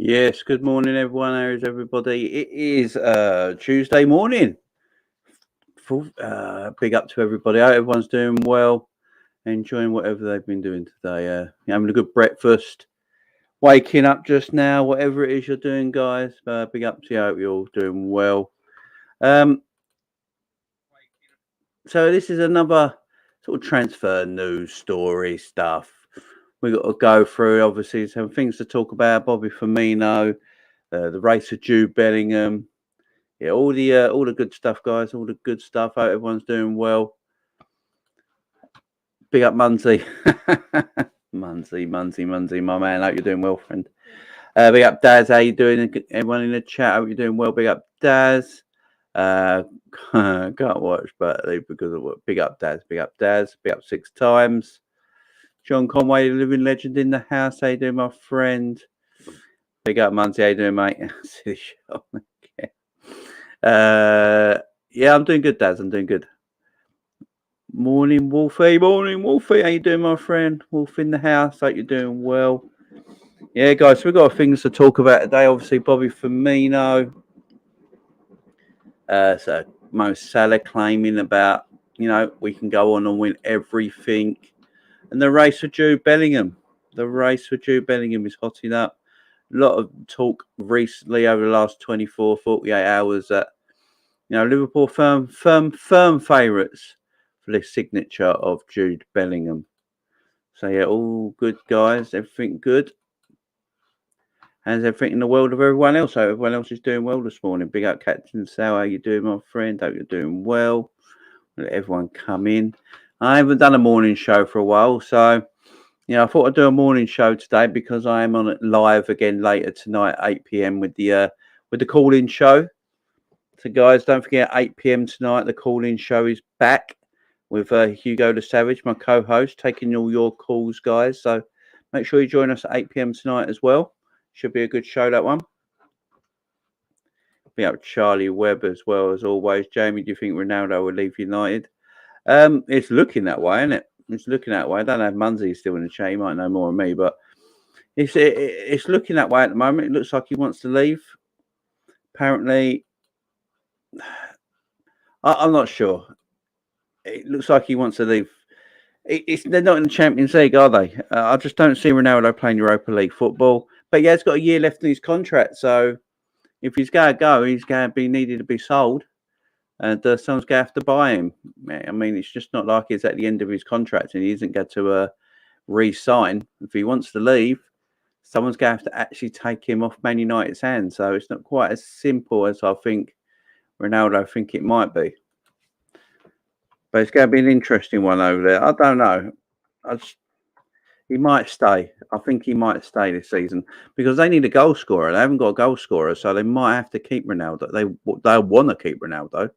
Yes, good morning, everyone. How is everybody? It is Tuesday morning. Big up to everybody. I hope everyone's doing well, enjoying whatever they've been doing today. Having a good breakfast, waking up just now, whatever it is you're doing, guys. Big up to you. I hope you're all doing well. So this is another sort of transfer news story stuff. We've got to go through, obviously, some things to talk about. Bobby Firmino, the race of Jude Bellingham. Yeah, all the good stuff, guys. All the good stuff. Hope everyone's doing well. Big up Munsey. Munsey, my man. Hope you're doing well, friend. Big up Daz. How you doing? Everyone in the chat. Hope you're doing well. Big up Daz. Can't watch, but because of what? Big up Daz. Big up Daz. Big up 6 times. John Conway, living legend in the house. How you doing, my friend? Big up Munsey. How you doing, mate? Yeah, I'm doing good, Daz. I'm doing good. Morning, Wolfie. Morning, Wolfie. How you doing, my friend? Wolf in the house. Hope you're doing well. Yeah, guys, so we've got things to talk about today. Obviously, Bobby Firmino. So Mo Salah claiming about, we can go on and win everything. And the race for Jude Bellingham. The race for Jude Bellingham is hotting up. A lot of talk recently over the last 24, 48 hours that, Liverpool firm favourites for the signature of Jude Bellingham. So, yeah, all good, guys. Everything good. How's everything in the world of everyone else? Hope everyone else is doing well this morning. Big up, Captain Sal. How you doing, my friend? Hope you're doing well. Let everyone come in. I haven't done a morning show for a while, so, I thought I'd do a morning show today because I am on it live again later tonight, 8 p.m. with the call-in show. So, guys, don't forget, 8 p.m. tonight, the call-in show is back with Hugo the Savage, my co-host, taking all your calls, guys. So make sure you join us at 8 p.m. tonight as well. Should be a good show, that one. Be up Charlie Webb as well, as always. Jamie, do you think Ronaldo will leave United? It's looking that way, isn't it? It's looking that way. I don't know if Munsey's still in the chat. He might know more than me, but it's looking that way at the moment. It looks like he wants to leave. Apparently, I'm not sure. It looks like he wants to leave. They're not in the Champions League, are they? I just don't see Ronaldo playing Europa League football. But yeah, he's got a year left in his contract. So if he's going to go, he's going to be needed to be sold. And someone's going to have to buy him. I mean, it's just not like he's at the end of his contract and he isn't going to re-sign. If he wants to leave, someone's going to have to actually take him off Man United's hands. So it's not quite as simple as I think Ronaldo think it might be. But it's going to be an interesting one over there. I don't know. He might stay. I think he might stay this season because they need a goal scorer. They haven't got a goal scorer, so they might have to keep Ronaldo. They want to keep Ronaldo.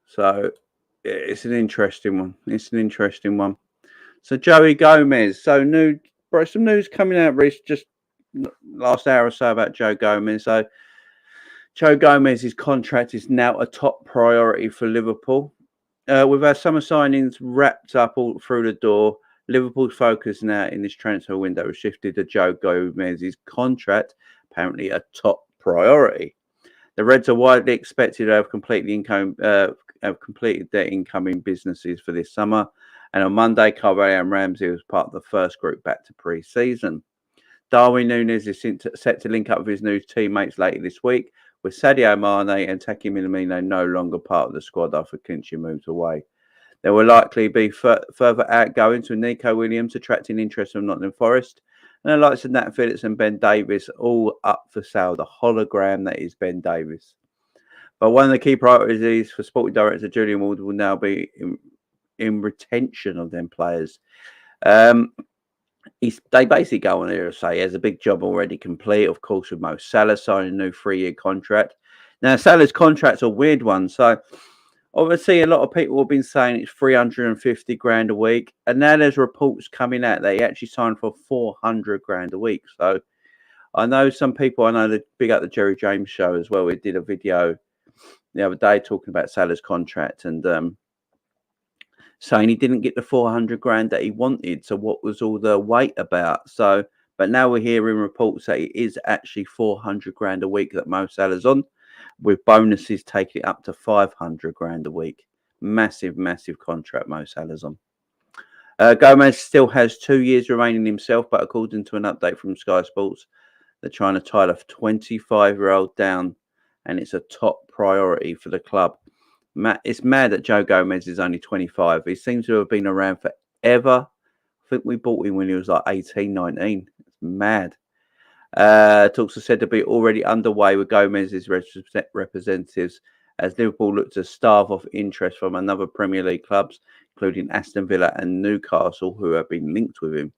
So it's an interesting one. So Joey Gomez. So some news coming out just last hour or so about Joe Gomez. So Joe Gomez's contract is now a top priority for Liverpool. With our summer signings wrapped up all through the door, Liverpool's focus now in this transfer window has shifted to Joe Gomez's contract, apparently a top priority. The Reds are widely expected to have completed their incoming businesses for this summer, and on Monday, Carvalho and Ramsey was part of the first group back to pre-season. Darwin Núñez is set to link up with his new teammates later this week, with Sadio Mane and Taki Minamino no longer part of the squad after Clichy moved away. There will likely be further outgoings with Nico Williams attracting interest from Nottingham Forest, and the likes of Nat Phillips and Ben Davies all up for sale. The hologram that is Ben Davies. But one of the key priorities for Sporting Director Julian Ward will now be in retention of them players. They basically go on here and say he has a big job already complete, of course, with Mo Salah signing a new 3-year contract. Now, Salah's contract's a weird one. So, obviously, a lot of people have been saying it's 350 grand a week. And now there's reports coming out that he actually signed for 400 grand a week. So, I know some people, that big up the Jerry James show as well. We did a video the other day talking about Salah's contract and saying he didn't get the 400 grand that he wanted. So what was all the wait about? So But now we're hearing reports that it is actually 400 grand a week that Mo Salah's on, with bonuses taking it up to 500 grand a week. Massive, massive contract Mo Salah's on. Gomez still has 2 years remaining himself, but according to an update from Sky Sports, they're trying to tie the 25-year-old down, and it's a top priority for the club. It's mad that Joe Gomez is only 25. He seems to have been around forever. I think we bought him when he was like 18, 19. It's mad. Talks are said to be already underway with Gomez's representatives as Liverpool look to starve off interest from another Premier League clubs, including Aston Villa and Newcastle, who have been linked with him.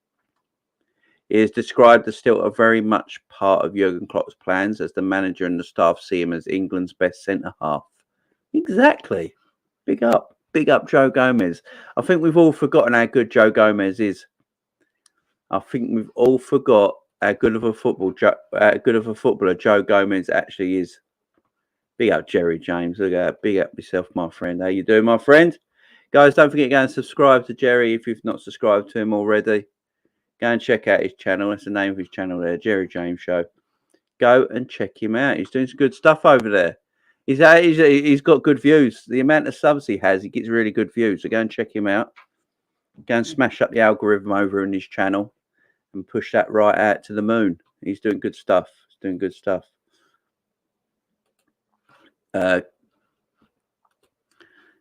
He is described as still a very much part of Jurgen Klopp's plans, as the manager and the staff see him as England's best centre-half. Exactly. Big up Joe Gomez. I think we've all forgotten how good Joe Gomez is. I think we've all forgot how good of a footballer Joe Gomez actually is. Big up Jerry James. Look at that. Big up yourself, my friend. How you doing, my friend? Guys, don't forget to go and subscribe to Jerry if you've not subscribed to him already. Go and check out his channel. That's the name of his channel there, Jerry James Show. Go and check him out. He's doing some good stuff over there. He's got good views. The amount of subs he has, he gets really good views. So go and check him out. Go and smash up the algorithm over in his channel and push that right out to the moon. He's doing good stuff. He's doing good stuff.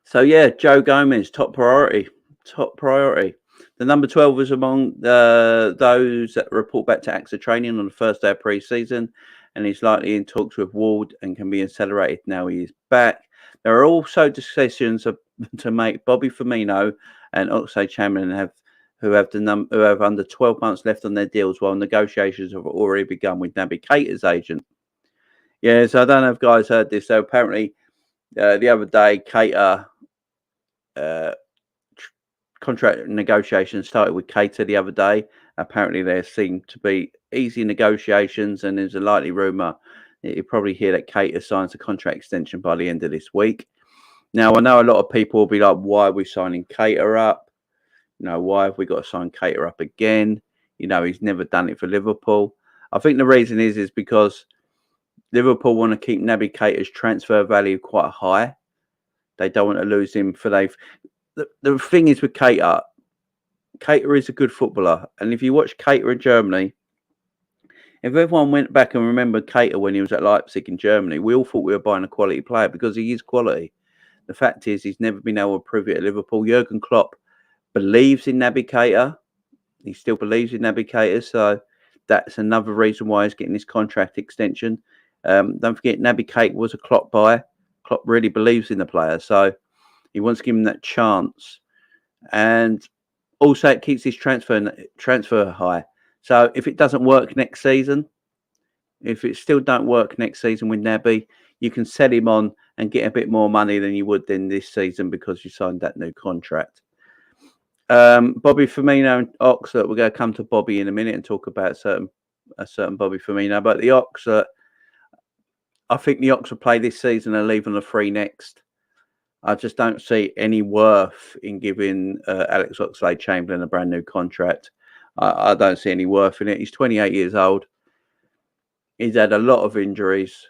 So yeah, Joe Gomez, top priority. Top priority. The number 12 was among those that report back to AXA training on the first day of pre-season, and he's likely in talks with Ward and can be accelerated now he is back. There are also discussions to make Bobby Firmino and Oxlade-Chamberlain who have under 12 months left on their deals, while negotiations have already begun with Naby Keita's agent. Yeah, so I don't know if guys heard this. So apparently the other day, Keita contract negotiations started with Keita the other day. Apparently there seem to be easy negotiations, and there's a likely rumour that you probably hear that Keita signs a contract extension by the end of this week. Now, I know a lot of people will be like, why are we signing Keita up? You know, why have we got to sign Keita up again? You know, he's never done it for Liverpool. I think the reason is because Liverpool want to keep Naby Keita's transfer value quite high. They don't want to lose him the thing is with Keita is a good footballer. And if you watch Keita in Germany, if everyone went back and remembered Keita when he was at Leipzig in Germany, we all thought we were buying a quality player because he is quality. The fact is, he's never been able to prove it at Liverpool. Jurgen Klopp believes in Naby Keita. He still believes in Naby Keita. So that's another reason why he's getting this contract extension. Don't forget, Naby Keita was a Klopp buy. Klopp really believes in the player. So he wants to give him that chance. And also it keeps his transfer high. So if it doesn't work next season, if it still don't work next season with Naby, you can sell him on and get a bit more money than you would in this season because you signed that new contract. Bobby Firmino and Oxlade, we're going to come to Bobby in a minute and talk about a certain Bobby Firmino. But the Oxlade, I think the Oxlade play this season and leave on the free next. I just don't see any worth in giving Alex Oxlade-Chamberlain a brand new contract. I don't see any worth in it. He's 28 years old. He's had a lot of injuries.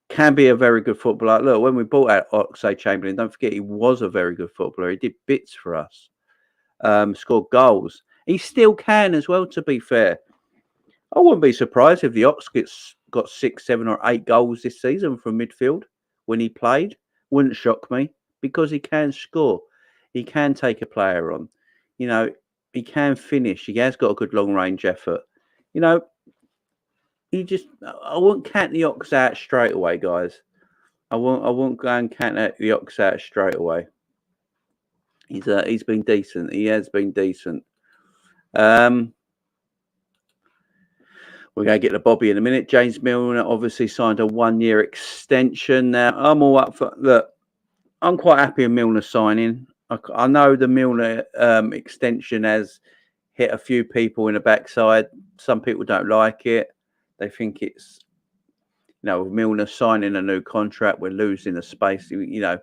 Can be a very good footballer. Look, when we bought out Oxlade-Chamberlain, don't forget he was a very good footballer. He did bits for us. Scored goals. He still can as well, to be fair. I wouldn't be surprised if the Ox got 6, 7 or 8 goals this season from midfield when he played. Wouldn't shock me because he can score. He can take a player on. You know, he can finish. He has got a good long-range effort. You know, I won't count the Ox out straight away, guys. I won't go and count the Ox out straight away. He's been decent. He has been decent. We're going to get to Bobby in a minute. James Milner obviously signed a 1-year extension. Now, I'm all up for... Look, I'm quite happy with Milner signing. I know the Milner extension has hit a few people in the backside. Some people don't like it. They think it's... You know, with Milner signing a new contract, we're losing the space. You know,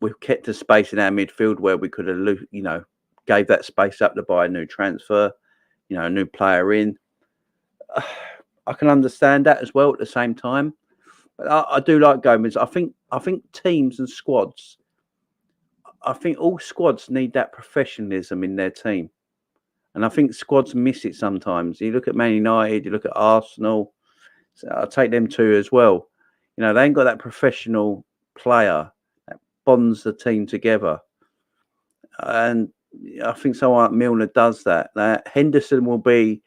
we've kept the space in our midfield where we could have, you know, gave that space up to buy a new transfer, you know, a new player in. I can understand that as well at the same time. But I do like Gomez. I think teams and squads. I think all squads need that professionalism in their team, and I think squads miss it sometimes. You look at Man United, you look at Arsenal. So I'll take them two as well. You know, they ain't got that professional player that bonds the team together, and I think someone like Milner does that. Henderson will be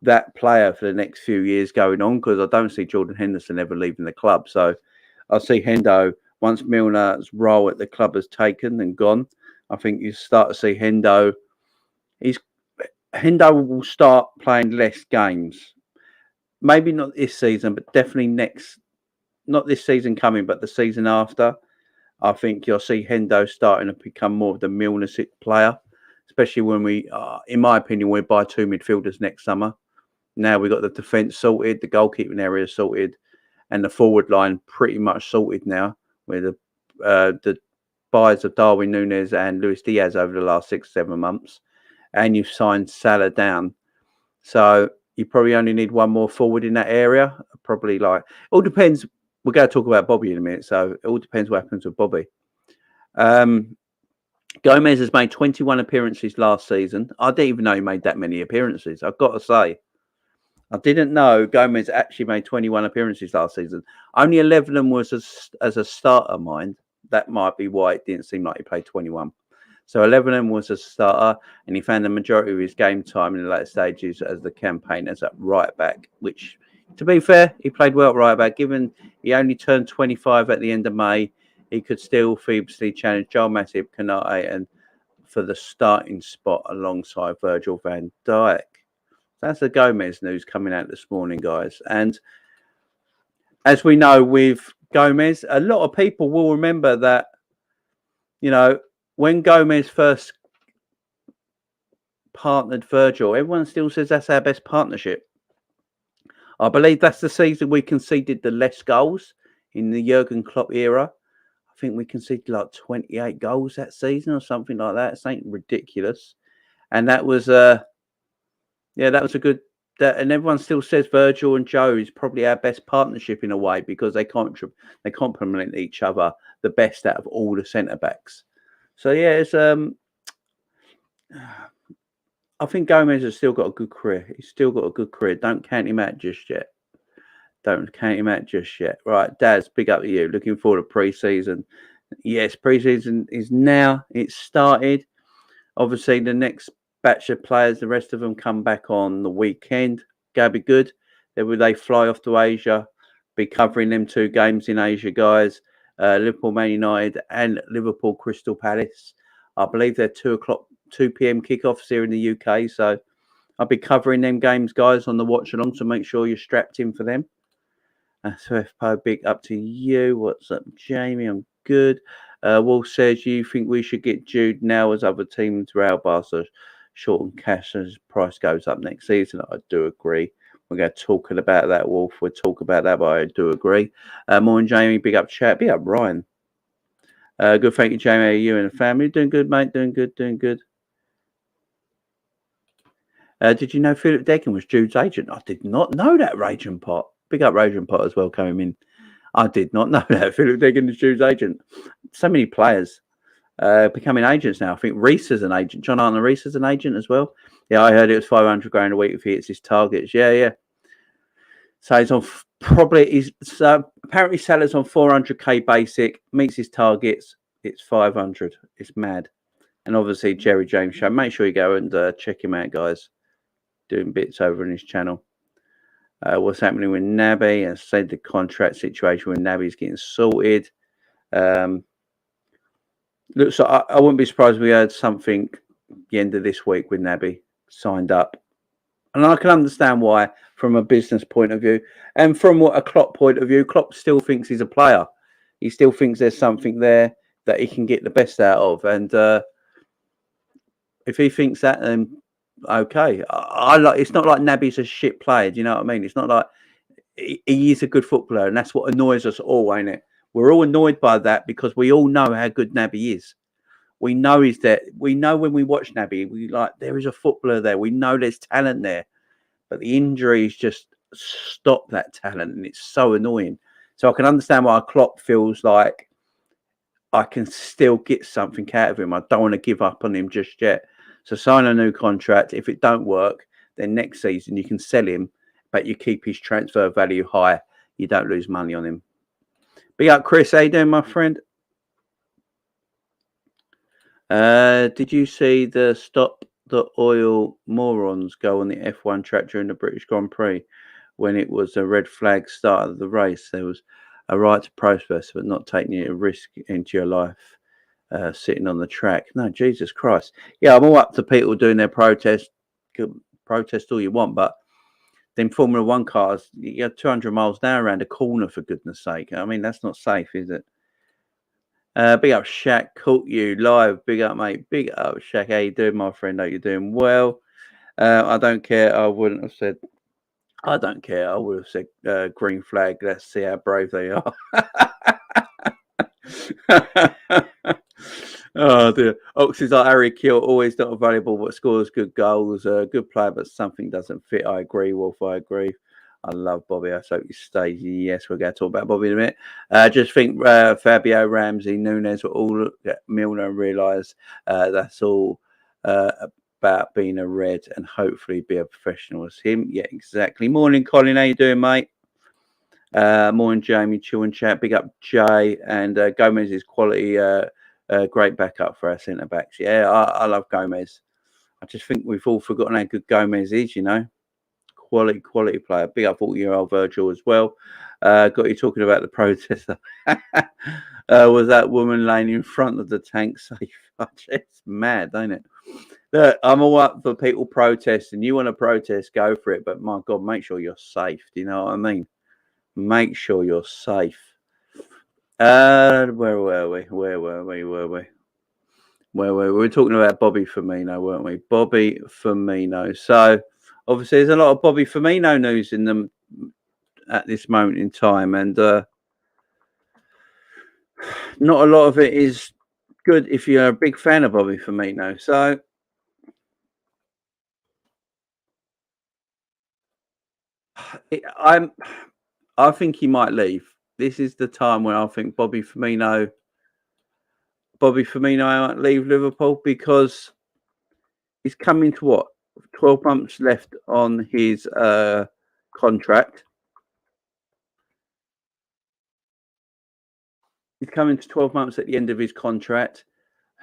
that player for the next few years going on, because I don't see Jordan Henderson ever leaving the club. So I see Hendo, once Milner's role at the club has taken and gone, I think you start to see Hendo. Hendo will start playing less games. Maybe not this season, but definitely next. Not this season coming, but the season after. I think you'll see Hendo starting to become more of the Milner player, especially when we, in my opinion, we buy two midfielders next summer. Now we've got the defence sorted, the goalkeeping area sorted, and the forward line pretty much sorted now, with the buys of Darwin Núñez and Luis Diaz over the last 6-7 months, and you've signed Salah down. So you probably only need one more forward in that area. Probably like, all depends. We're going to talk about Bobby in a minute, so it all depends what happens with Bobby. Gomez has made 21 appearances last season. I didn't even know he made that many appearances. I've got to say, I didn't know Gomez actually made 21 appearances last season. Only 11 of them was as a starter, mind. That might be why it didn't seem like he played 21. So 11 of them was as a starter, and he found the majority of his game time in the later stages as the campaign as a right back, which, to be fair, he played well at right back. Given he only turned 25 at the end of May, he could still feebly challenge Joel Matip, Konate, and for the starting spot alongside Virgil van Dijk. That's the Gomez news coming out this morning, guys. And as we know with Gomez, a lot of people will remember that, you know, when Gomez first partnered Virgil, everyone still says that's our best partnership. I believe that's the season we conceded the less goals in the Jurgen Klopp era. I think we conceded like 28 goals that season or something like that. It's something ridiculous. And that was that was a good. And everyone still says Virgil and Joe is probably our best partnership in a way, because they complement each other the best out of all the centre backs. So yeah, it's I think Gomez has still got a good career. He's still got a good career. Don't count him out just yet. Don't count him out just yet. Right, Daz, big up to you. Looking forward to pre-season. Yes, pre-season is now. It's started. Obviously, the next batch of players, the rest of them come back on the weekend. Gonna be good. Then they fly off to Asia. Be covering them two games in Asia, guys. Liverpool, Man United, and Liverpool, Crystal Palace. I believe they're 2 p.m. kickoffs here in the UK. So I'll be covering them games, guys, on the watch along. So make sure you're strapped in for them. So big up to you. What's up, Jamie? I'm good. Wolf says, you think we should get Jude now as other teams Real Barca short on cash as price goes up next season? I do agree. We're going to talk about that, Wolf. We'll talk about that, but I do agree. Morning, Jamie. Big up, chat. Big up, Ryan. Good, thank you, Jamie. Are you and the family doing good, mate? Doing good, doing good. Did you know Philip Decken was Jude's agent? I did not know that, Rajan Pot. Big up Rajan Pot as well, coming in. I did not know that Philip Decken is Jude's agent. So many players becoming agents now. I think Reece is an agent. John Arthur Reece is an agent as well. Yeah, I heard it was 500 grand a week if he hits his targets. Yeah. So he's on apparently Salah's on 400k basic, meets his targets, it's 500. It's mad. And obviously Jerry James Show. Make sure you go and check him out, guys. Doing bits over on his channel. What's happening with Naby? I said the contract situation with Naby's getting sorted. Looks like I wouldn't be surprised if we heard something the end of this week with Naby signed up. And I can understand why, from a business point of view, and from a Klopp point of view. Klopp still thinks he's a player. He still thinks there's something there that he can get the best out of. And if he thinks that, then okay. It's not like Naby's a shit player. Do you know what I mean? It's not like he is a good footballer, and that's what annoys us all, ain't it? We're all annoyed by that because we all know how good Naby is. We know he's there. We know when we watch Naby, there is a footballer there. We know there's talent there, but the injuries just stop that talent, and it's so annoying. So I can understand why Klopp feels like I can still get something out of him. I don't want to give up on him just yet. So sign a new contract. If it don't work, then next season you can sell him, but you keep his transfer value high. You don't lose money on him. Big up, Chris. How you doing, my friend? Did you see the Stop the Oil Morons go on the F1 track during the British Grand Prix when it was a red flag start of the race? There was a right to protest, but not taking a risk into your life sitting on the track. No, Jesus Christ. Yeah, I'm all up to people doing their protest. Protest all you want, but then Formula One cars, you get 200 miles an hour around a corner, for goodness sake. I mean, that's not safe, is it? Big up, Shaq. Caught you live. Big up, mate. Big up, Shaq. How you doing, my friend? Hope you're doing well. I don't care. I wouldn't have said. I don't care. I would have said green flag. Let's see how brave they are. Oh dear. Ox is like Harry Kill, always not available, but scores good goals. Good player, but something doesn't fit. I agree, Wolf. I agree. I love Bobby. I hope he stays. Yes, we're going to talk about Bobby in a minute. Just think Fabio, Ramsey, Nunes were all at Milner and realise that's all about being a red and hopefully be a professional as him. Yeah, exactly. Morning, Colin. How you doing, mate? Morning, Jamie. Chill and chat. Big up, Jay. And Gomez is quality. Great backup for our centre backs. Yeah, I love Gomez. I just think we've all forgotten how good Gomez is, you know. Quality player. Big up 40-year-old Virgil as well. Got you talking about the protester. Was that woman laying in front of the tank safe? It's mad, ain't it? Look, I'm all up for people protesting. You want to protest, go for it. But my God, make sure you're safe. Do you know what I mean? Make sure you're safe. Where were we? We were talking about Bobby Firmino, weren't we? Bobby Firmino. So obviously there's a lot of Bobby Firmino news in them at this moment in time, and not a lot of it is good if you're a big fan of Bobby Firmino. So I think he might leave. This is the time when I think Bobby Firmino might leave Liverpool because he's coming to what? 12 months left on his contract. He's coming to 12 months at the end of his contract.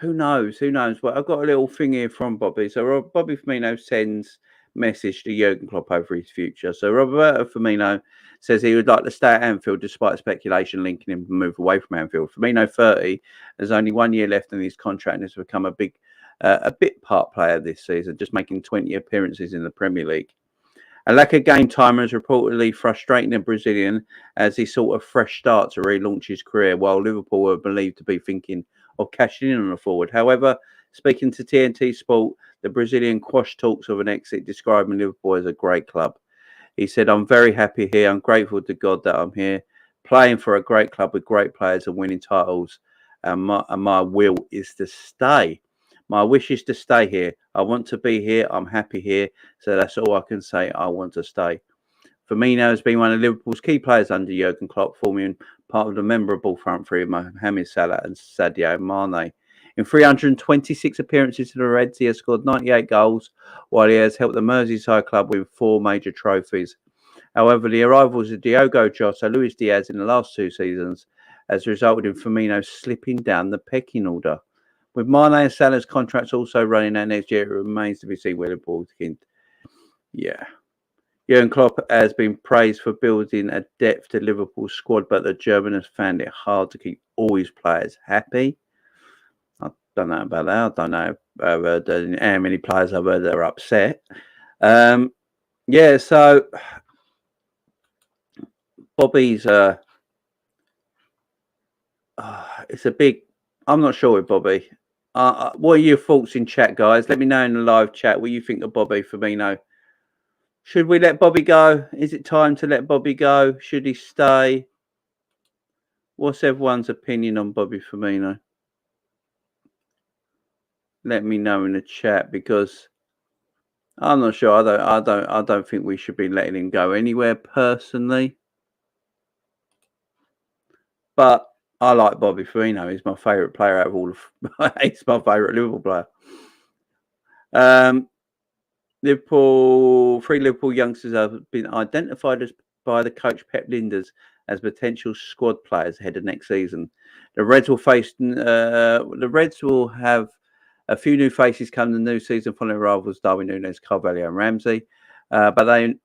Who knows? Well, I've got a little thing here from Bobby. So Bobby Firmino sends message to Jurgen Klopp over his future. So Roberto Firmino says he would like to stay at Anfield despite speculation linking him to move away from Anfield. Firmino, 30, has only 1 year left in his contract and has become a bit part player this season, just making 20 appearances in the Premier League. A lack of game time is reportedly frustrating the Brazilian as he sought a fresh start to relaunch his career, while Liverpool were believed to be thinking of cashing in on the forward. However, speaking to TNT Sport, the Brazilian quashed talks of an exit, describing Liverpool as a great club. He said, "I'm very happy here. I'm grateful to God that I'm here, playing for a great club with great players and winning titles. And my will is to stay. My wish is to stay here. I want to be here. I'm happy here. So that's all I can say. I want to stay." Firmino has been one of Liverpool's key players under Jurgen Klopp, forming part of the memorable front three of Mohamed Salah and Sadio Mane. In 326 appearances to the Reds, he has scored 98 goals, while he has helped the Merseyside club win 4 major trophies. However, the arrivals of Diogo Jota and Luis Diaz in the last 2 seasons has resulted in Firmino slipping down the pecking order. With Mane and Salah's contracts also running out next year, it remains to be seen where Liverpool can. Yeah. Jurgen Klopp has been praised for building a depth to Liverpool's squad, but the German has found it hard to keep all his players happy. I don't know about that. I don't know how many players I've heard that are upset. Yeah, so Bobby's it's a big. I'm not sure with Bobby. What are your thoughts in chat, guys? Let me know in the live chat what you think of Bobby Firmino. Should we let Bobby go? Is it time to let Bobby go? Should he stay? What's everyone's opinion on Bobby Firmino? Let me know in the chat, because I'm not sure. I don't think we should be letting him go anywhere personally. But I like Bobby Firmino. He's my favourite player out of all of. He's my favourite Liverpool player. Three Liverpool youngsters have been identified by the coach Pep Linders as potential squad players ahead of next season. The Reds will have a few new faces come the new season following rivals Darwin Núñez, Carvalho, and Ramsey. But they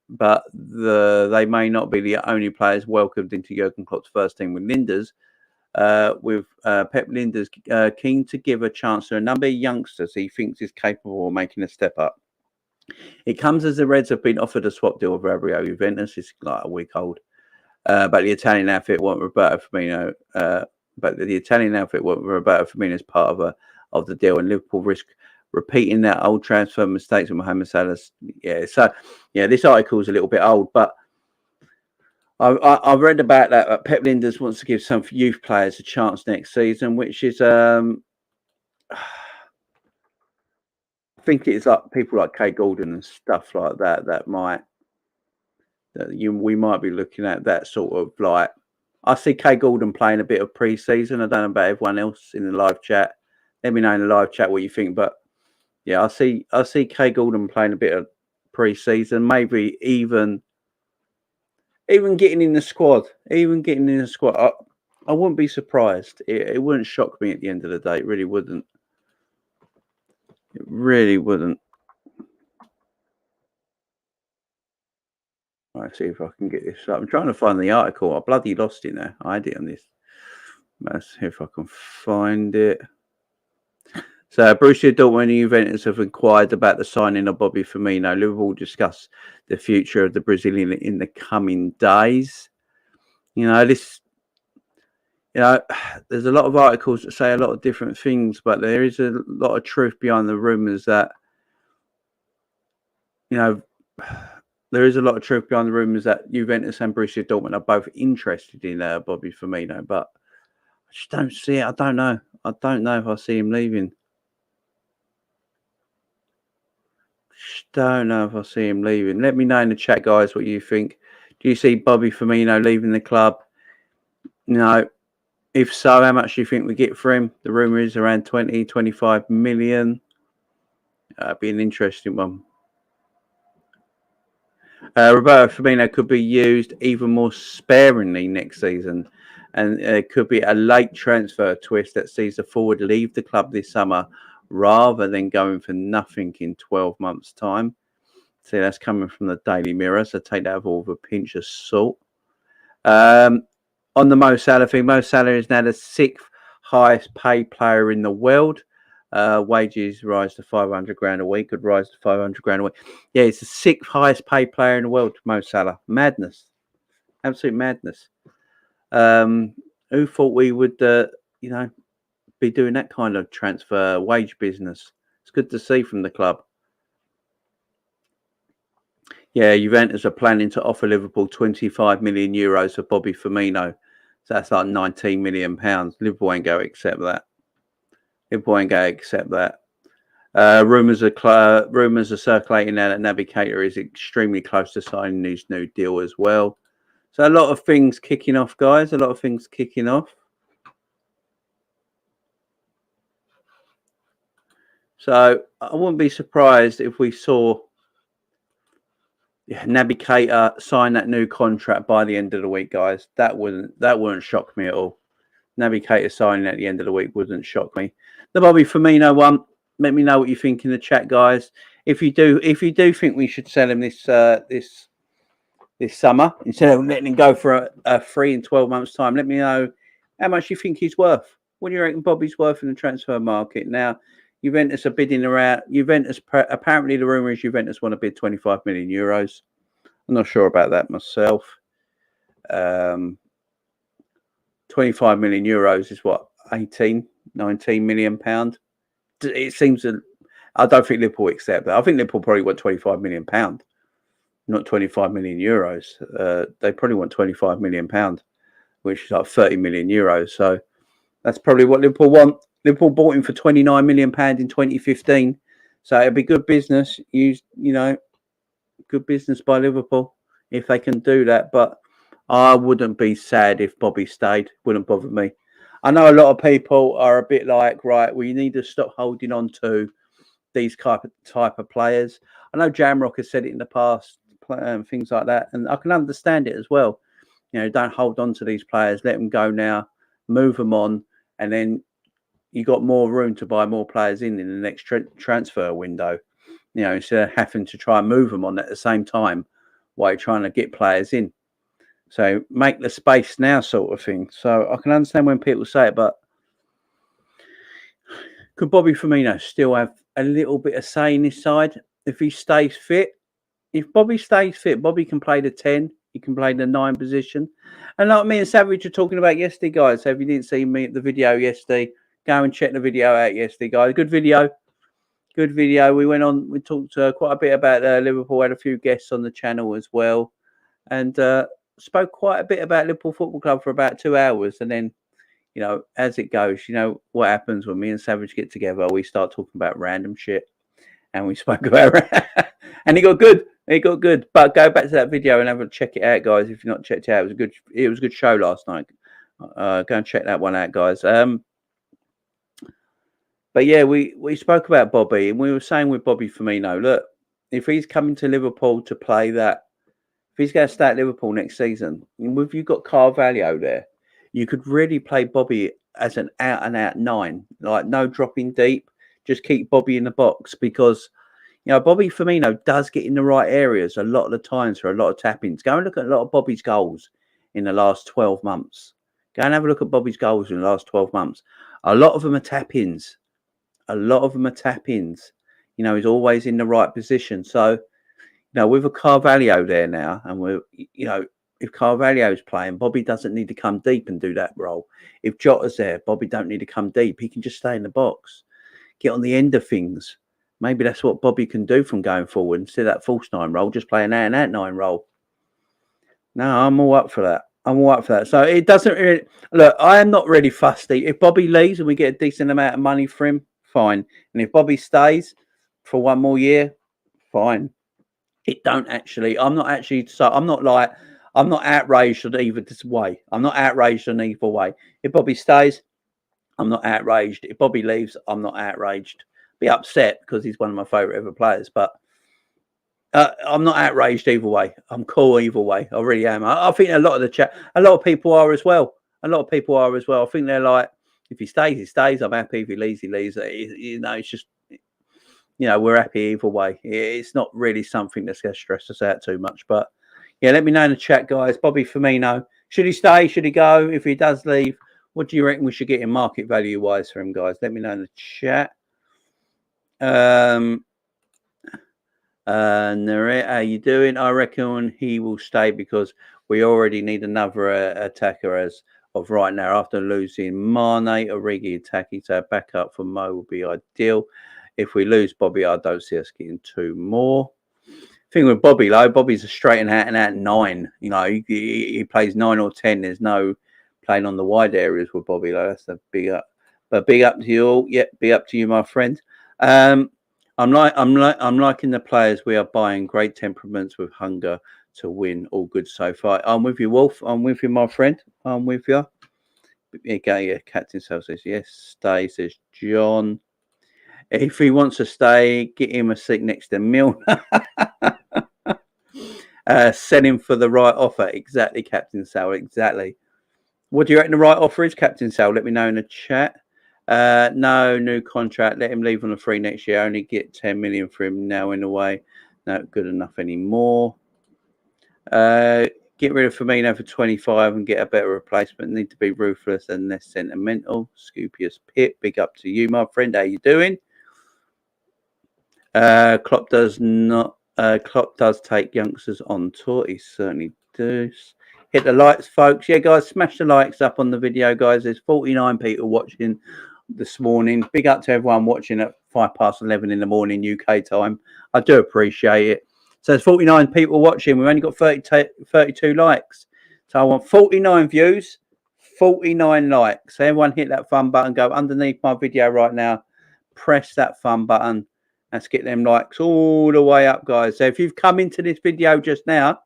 may not be the only players welcomed into Jurgen Klopp's first team with Linders. With Pep Linders keen to give a chance to a number of youngsters he thinks is capable of making a step up. It comes as the Reds have been offered a swap deal with Gabriel Juventus. It's like a week old. But the Italian outfit want Roberto Firmino. As part of the deal, and Liverpool risk repeating that old transfer mistakes with Mohamed Salah. This article is a little bit old, but I've read about that. Pep Linders wants to give some youth players a chance next season, which is I think it's like people like Kay Gordon and stuff like that we might be looking at that sort of like. I see Kay Gordon playing a bit of pre-season. I don't know about everyone else in the live chat. Let me know in the live chat what you think. But yeah, I see Kay Gordon playing a bit of pre-season, maybe even getting in the squad. I wouldn't be surprised. It wouldn't shock me at the end of the day. It really wouldn't. It really wouldn't. Let's see if I can get this up. I'm trying to find the article. I bloody lost it now. I had it on this. Let's see if I can find it. So, Borussia Dortmund and Juventus have inquired about the signing of Bobby Firmino. Liverpool will discuss the future of the Brazilian in the coming days. There's a lot of articles that say a lot of different things, but there is a lot of truth behind the rumours that, there is a lot of truth behind the rumours that Juventus and Borussia Dortmund are both interested in Bobby Firmino, but I just don't see it. I don't know. I don't know if I see him leaving. Don't know if I see him leaving. Let me know in the chat, guys, what you think. Do you see Bobby Firmino leaving the club? If so, how much do you think we get for him? The rumour is around 20, 25 million. It'd be an interesting one. Roberto Firmino could be used even more sparingly next season, and it could be a late transfer twist that sees the forward leave the club this summer rather than going for nothing in 12 months' time. See, that's coming from the Daily Mirror, so take that with a pinch of salt. On the Mo Salah thing, Mo Salah is now the 6th highest paid player in the world. Wages rise to 500 grand a week, could rise to 500 grand a week. Yeah, it's the 6th highest paid player in the world, Mo Salah. Madness. Absolute madness. Who thought we would, be doing that kind of transfer wage business? It's good to see from the club. Yeah, Juventus are planning to offer Liverpool 25 million euros for Bobby Firmino. So that's like 19 million pounds. Liverpool ain't going to accept that. Rumours are circulating now that Navigator is extremely close to signing his new deal as well. So a lot of things kicking off, guys. So I wouldn't be surprised if we saw Navigator sign that new contract by the end of the week, guys. That wouldn't shock me at all. Navigator signing at the end of the week wouldn't shock me. The Bobby Firmino one, let me know what you think in the chat, guys. If you do think we should sell him this summer instead of letting him go for a free in 12 months' time, let me know how much you think he's worth. What do you reckon Bobby's worth in the transfer market now? Juventus are bidding around. Apparently the rumour is Juventus want to bid 25 million euros. I'm not sure about that myself. 25 million euros is what, 19 million pound. It seems I don't think Liverpool accept that. I think Liverpool probably want 25 million pound, not 25 million euros. They probably want 25 million pound, which is like 30 million euros. So that's probably what Liverpool want. Liverpool bought him for 29 million pound in 2015. So it'd be good business. Good business by Liverpool if they can do that. But I wouldn't be sad if Bobby stayed. Wouldn't bother me. I know a lot of people are a bit like, right, well, you need to stop holding on to these type of players. I know Jamrock has said it in the past, things like that, and I can understand it as well. Don't hold on to these players. Let them go now. Move them on, and then you got more room to buy more players in the next transfer window. Instead of having to try and move them on at the same time while you're trying to get players in. So make the space now, sort of thing. So I can understand when people say it, but could Bobby Firmino still have a little bit of say in his side if he stays fit? If Bobby stays fit, Bobby can play the 10. He can play the 9 position. And like me and Savage were talking about yesterday, guys. So if you didn't see the video yesterday, go and check the video out yesterday, guys. Good video. Good video. We talked quite a bit about Liverpool. Had a few guests on the channel as well. And spoke quite a bit about Liverpool Football Club for about 2 hours. And then, as it goes, what happens when me and Savage get together, we start talking about random shit. And we spoke about and he got good. But go back to that video and have a check it out, guys. If you've not checked it out, it was a good show last night. Go and check that one out, guys. But yeah, we spoke about Bobby, and we were saying with Bobby Firmino, look, if he's coming to Liverpool to play that, if he's going to stay at Liverpool next season, if you've got Carvalho there, you could really play Bobby as an out-and-out 9, like no dropping deep. Just keep Bobby in the box because, Bobby Firmino does get in the right areas a lot of the times for a lot of tap-ins. Go and look at a lot of Bobby's goals in the last 12 months. Go and have a look at Bobby's goals in the last 12 months. A lot of them are tap-ins. He's always in the right position. So, with a Carvalho there now, and if Carvalho's playing, Bobby doesn't need to come deep and do that role. If Jota's there, Bobby don't need to come deep. He can just stay in the box. Get on the end of things. Maybe that's what Bobby can do from going forward instead of that false 9 role, just play an out-and-out 9 role. No, I'm all up for that. So it doesn't really... Look, I am not really fussy. If Bobby leaves and we get a decent amount of money for him, fine. And if Bobby stays for 1 more year, fine. I'm not outraged on either way. I'm not outraged on either way. If Bobby stays, I'm not outraged. If Bobby leaves, I'm not outraged. Be upset because he's one of my favourite ever players, but I'm not outraged either way. I'm cool either way. I really am. I think a lot of people are as well. I think they're like, if he stays, he stays. I'm happy. If he leaves, he leaves. It's just, we're happy either way. It's not really something that's going to stress us out too much. But yeah, let me know in the chat, guys. Bobby Firmino, should he stay? Should he go? If he does leave, what do you reckon we should get in market value wise for him, guys? Let me know in the chat. Narette, how you doing? I reckon he will stay because we already need another attacker as of right now. After losing Mane, Origi attacking, so backup for Mo will be ideal. If we lose Bobby, I don't see us getting 2 more. Thing with Bobby, though, Bobby's a straight and out 9. He plays 9 or 10. There's no playing on the wide areas with Bobby, though. That's a big up. But big up to you all. Yeah, big up to you, my friend. I'm liking the players we are buying. Great temperaments with hunger to win. All good so far. I'm with you, Wolf. I'm with you, my friend. I'm with you. Yeah, Captain Sal says yes. Stay, says John. If he wants to stay, get him a seat next to Milner. Sell him for the right offer. Exactly, Captain Sal. Exactly. What do you reckon the right offer is, Captain Sal? Let me know in the chat. No new contract. Let him leave on a free next year. Only get 10 million for him now in a way. Not good enough anymore. Get rid of Firmino for 25 and get a better replacement. Need to be ruthless and less sentimental. Scoopius Pip, big up to you, my friend. How you doing? Klopp does take youngsters on tour. He certainly does. Hit the likes, folks. Yeah, guys, smash the likes up on the video, guys. There's 49 people watching this morning. Big up to everyone watching at 11:05 in the morning UK time. I do appreciate it. So there's 49 people watching. We've only got 32 likes. So I want 49 views, 49 likes. So everyone hit that fun button. Go underneath my video right now. Press that fun button. Let's get them likes all the way up, guys. So if you've come into this video just now,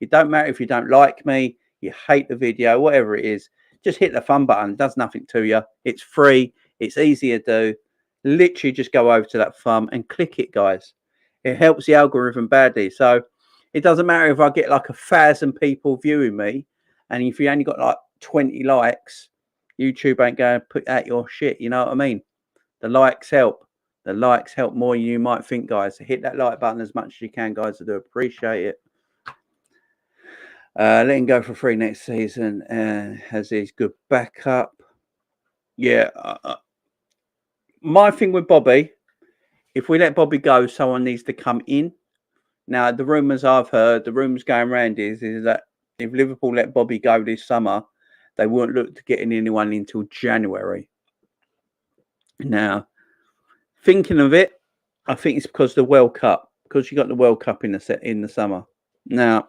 it don't matter if you don't like me, you hate the video, whatever it is, just hit the fun button. It does nothing to you. It's free. It's easy to do. Literally just go over to that thumb and click it, guys. It helps the algorithm badly. So it doesn't matter if I get like 1,000 people viewing me, and if you only got like 20 likes, YouTube ain't going to put out your shit. You know what I mean? The likes help. The likes help more than you might think, guys. So hit that like button as much as you can, guys. I do appreciate it. Let him go for free next season. Has his good backup. Yeah. My thing with Bobby, if we let Bobby go, someone needs to come in. Now, the rumours I've heard, the rumours going around is that if Liverpool let Bobby go this summer, they won't look to getting anyone until January. Now, thinking of it, I think it's because of the World Cup, because you got the World Cup in the summer. Now,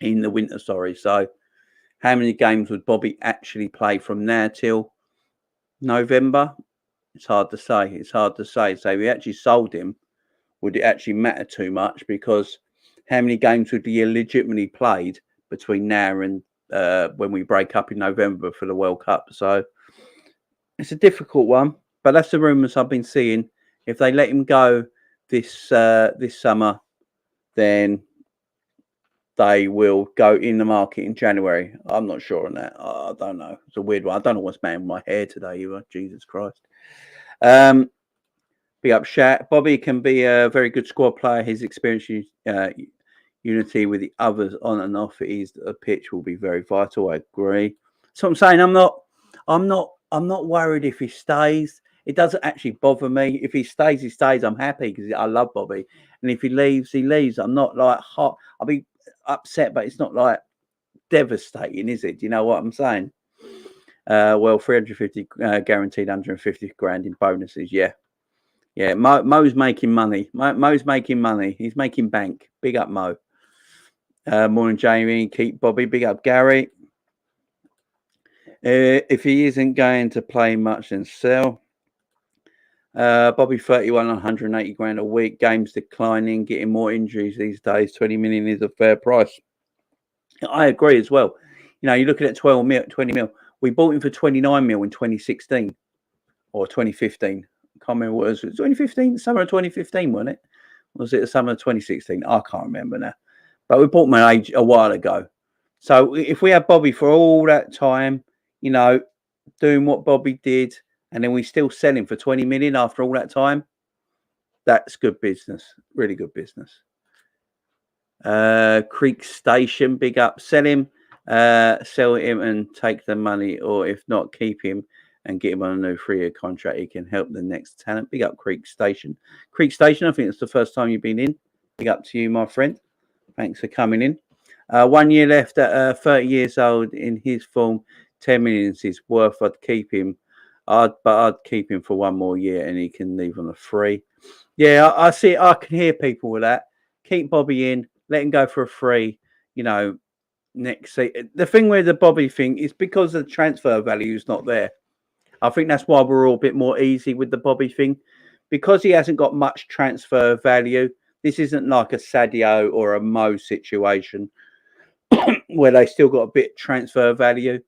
in the winter, sorry. So, how many games would Bobby actually play from now till November? It's hard to say. It's hard to say. So, if we actually sold him, would it actually matter too much? Because how many games would he legitimately played between now and when we break up in November for the World Cup? So, it's a difficult one. But that's the rumours I've been seeing. If they let him go this summer, then they will go in the market in January. I'm not sure on that. I don't know. It's a weird one. I don't know what's making my hair today either. Jesus Christ. Big up Shat. Bobby can be a very good squad player. His experience, unity with the others on and off the pitch will be very vital. I agree. So I'm saying I'm not worried if he stays. It doesn't actually bother me. If he stays, he stays. I'm happy because I love Bobby. And if he leaves, he leaves. I'm not like hot. I'll be upset, but it's not like devastating, is it? Do you know what I'm saying? Well, 350 guaranteed, 150 grand in bonuses. Yeah. Mo's making money. Mo's making money. He's making bank. Big up Mo. Morning, Jamie. Keep Bobby. Big up Gary. If he isn't going to play much, then sell. Bobby 31 on 180 grand a week. Games declining, getting more injuries these days. 20 million is a fair price. I agree as well. You know, you look at 20 mil. We bought him for 29 mil in 2016 or 2015. I can't remember what it was. 2015, summer of 2015, wasn't it? Was it the summer of 2016? I can't remember now. But we bought him a while ago. So if we had Bobby for all that time, you know, doing what Bobby did, and then we still sell him for 20 million after all that time, that's good business. Really good business. Creek Station, big up. Sell him and take the money, or if not, keep him and get him on a new 3-year contract. He can help the next talent. Big up Creek Station. Creek Station, I think it's the first time you've been in. Big up to you, my friend. Thanks for coming in. 1 year left at 30 years old in his form. 10 million is worth. I'd keep him. I'd keep him for 1 more year and he can leave on a free. Yeah, I see. I can hear people with that. Keep Bobby in. Let him go for a free. You know, next season. The thing with the Bobby thing is because the transfer value is not there. I think that's why we're all a bit more easy with the Bobby thing. Because he hasn't got much transfer value. This isn't like a Sadio or a Mo situation where they still got a bit transfer value.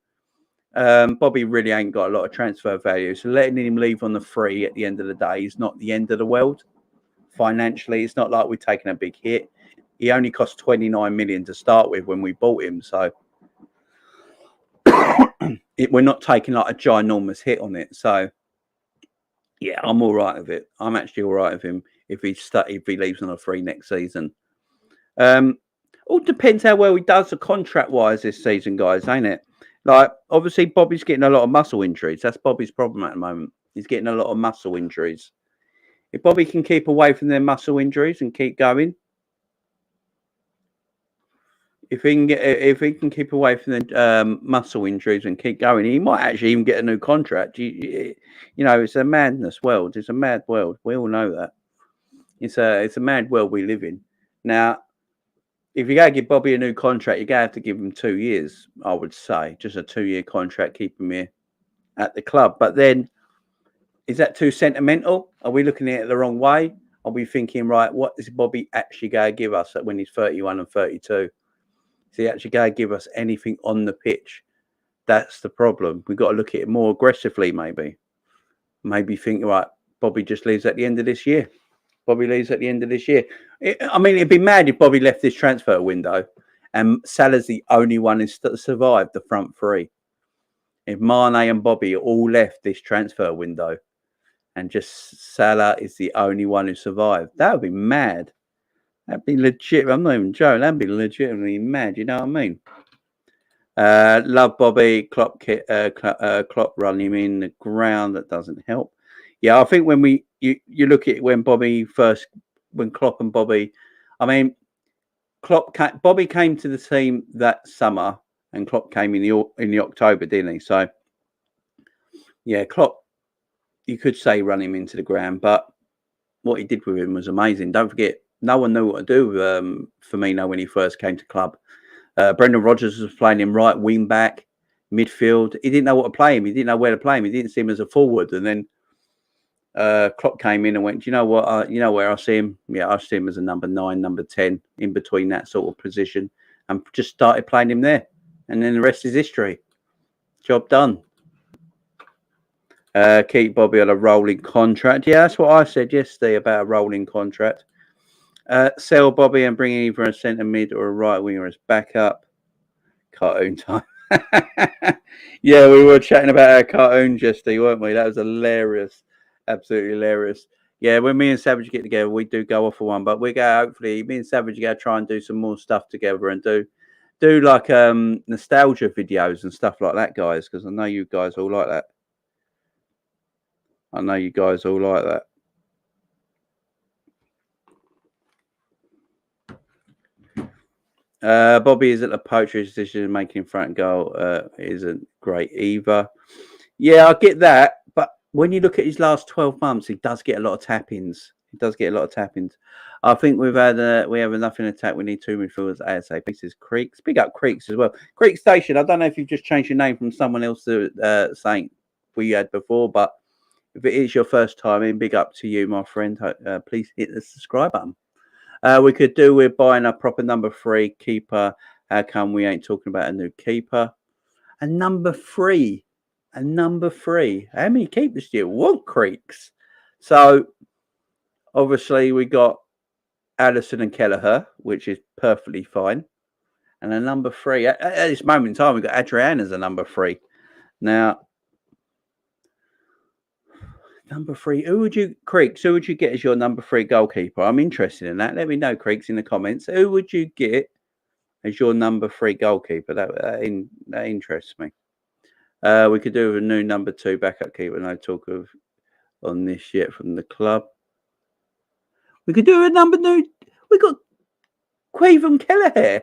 Bobby really ain't got a lot of transfer value. So letting him leave on the free at the end of the day is not the end of the world. Financially, it's not like we're taking a big hit. He only cost 29 million to start with when we bought him. So we're not taking like a ginormous hit on it. So yeah, I'm all right with it. I'm actually all right with him if he leaves on a free next season. All depends how well he does the contract-wise this season, guys, ain't it? Like, obviously, Bobby's getting a lot of muscle injuries. That's Bobby's problem at the moment. He's getting a lot of muscle injuries. If Bobby can keep away from their muscle injuries and keep going, if he can keep away from the muscle injuries and keep going, he might actually even get a new contract. You know, it's a madness world. It's a mad world. We all know that. It's a mad world we live in. Now, if you're going to give Bobby a new contract, you're going to have to give him 2 years, I would say. Just a 2-year contract, keep him here at the club. But then, is that too sentimental? Are we looking at it the wrong way? I'll be thinking, right, what is Bobby actually going to give us when he's 31 and 32? Is he actually going to give us anything on the pitch? That's the problem. We've got to look at it more aggressively, maybe. Maybe think, right, Bobby just leaves at the end of this year. Bobby leaves at the end of this year. I mean, it'd be mad if Bobby left this transfer window and Salah's the only one who's survived the front three. If Mane and Bobby all left this transfer window and just Salah is the only one who survived, that would be mad. That'd be legit. I'm not even joking. That'd be legitimately mad. You know what I mean? Love Bobby. Klopp run him in the ground. That doesn't help. Yeah, I think when you look at it when Klopp and Bobby, I mean, Bobby came to the team that summer and Klopp came in the October, didn't he? So yeah, Klopp, you could say run him into the ground, but what he did with him was amazing. Don't forget, no one knew what to do with Firmino when he first came to club. Brendan Rodgers was playing him right wing back, midfield. He didn't know what to play him. He didn't know where to play him. He didn't see him as a forward. And then Klopp came in and went, do you know what? You know where I see him? Yeah, I see him as a number 9, number 10, in between that sort of position, and just started playing him there. And then the rest is history. Job done. Keep Bobby on a rolling contract. Yeah, that's what I said yesterday about a rolling contract. Sell Bobby and bring in either a centre mid or a right winger as backup. Cartoon time. Yeah, we were chatting about our cartoons yesterday, weren't we? That was hilarious. Absolutely hilarious. Yeah, when me and Savage get together, we do go off for one, but we go, hopefully, me and Savage are going to try and do some more stuff together and do like nostalgia videos and stuff like that, guys, because I know you guys all like that. Bobby isn't a poacher. His decision making front goal isn't great either. Yeah, I get that. But when you look at his last 12 months, he does get a lot of tap-ins. I think we have enough in attack. We need 2 midfielders ASAP. This is Creeks. Big up Creeks as well. Creek Station. I don't know if you've just changed your name from someone else to saying we had before, but if it is your first time in, big up to you, my friend. Please hit the subscribe button. We could do with buying a proper number 3 keeper. How come we ain't talking about a new keeper? A number 3. How many keepers do you want, Creeks? So, obviously, we got Allison and Kelleher, which is perfectly fine. And a number 3. At this moment in time, we've got Adrian as a number 3. Now, number 3. Creeks, who would you get as your number 3 goalkeeper? I'm interested in that. Let me know, Creeks, in the comments. Who would you get as your number 3 goalkeeper? That interests me. We could do a new number 2 backup keeper. No talk of on this yet from the club. We could do a number 2. We got Quaven Kelleher.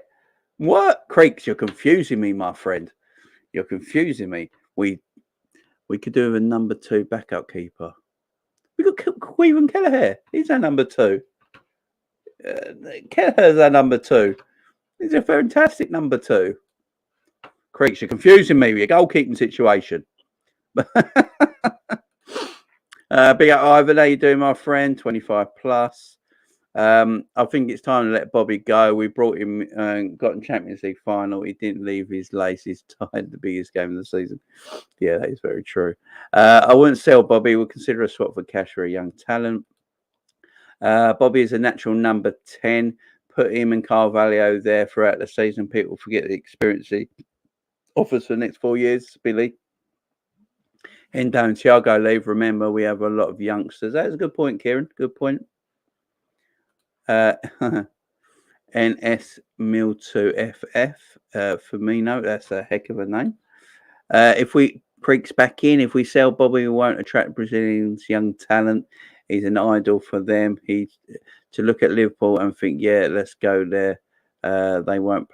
What? Creeks, you're confusing me, my friend. You're confusing me. We could do a number 2 backup keeper. We got Quaven Kelleher. He's our number 2. Kelleher's our number 2. He's a fantastic number 2. Creeks, you're confusing me with your goalkeeping situation. Big up Ivan, how you doing, my friend? 25 plus. I think it's time to let Bobby go. We brought him, got in Champions League final. He didn't leave his laces tied, the biggest game of the season. Yeah, that is very true. I wouldn't sell Bobby. We'll consider a swap for cash for a young talent. Bobby is a natural number 10. Put him and Carvalho there throughout the season. People forget the experience he offers for the next 4 years, Billy. Hendo and Thiago leave. Remember, we have a lot of youngsters. That's a good point, Kieran. Good point. NS Mil 2FF Firmino. That's a heck of a name. If we Creeks back in, if we sell Bobby, we won't attract Brazilians' young talent. He's an idol for them. He's to look at Liverpool and think, yeah, let's go there. They won't.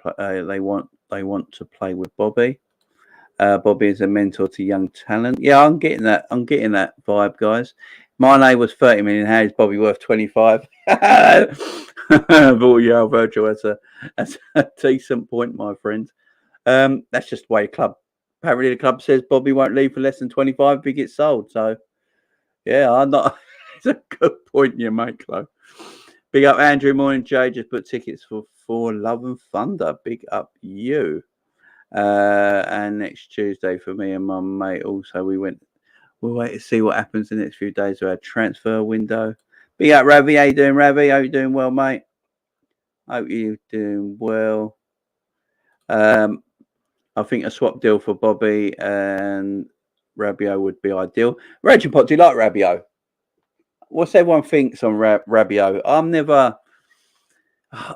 They want to play with Bobby. Bobby is a mentor to young talent. Yeah, I'm getting that. I'm getting that vibe, guys. Mane was 30 million. How is Bobby worth 25? But yeah, Virgil, that's a decent point, my friend. That's just the way the club. Apparently, the club says Bobby won't leave for less than 25 if he gets sold. So, yeah, I'm not. It's a good point you make, Chloe. Big up Andrew. Morning, Jay. Just put tickets for Love and Thunder. Big up you. And next Tuesday for me and my mate. Also, we'll wait to see what happens the next few days with our transfer window. Big up Ravi. How you doing, Ravi? Hope you're doing well, mate. Hope you're doing well. I think a swap deal for Bobby and Rabiot would be ideal. Regipot, do you like Rabiot? What's everyone thinks on Rabiot?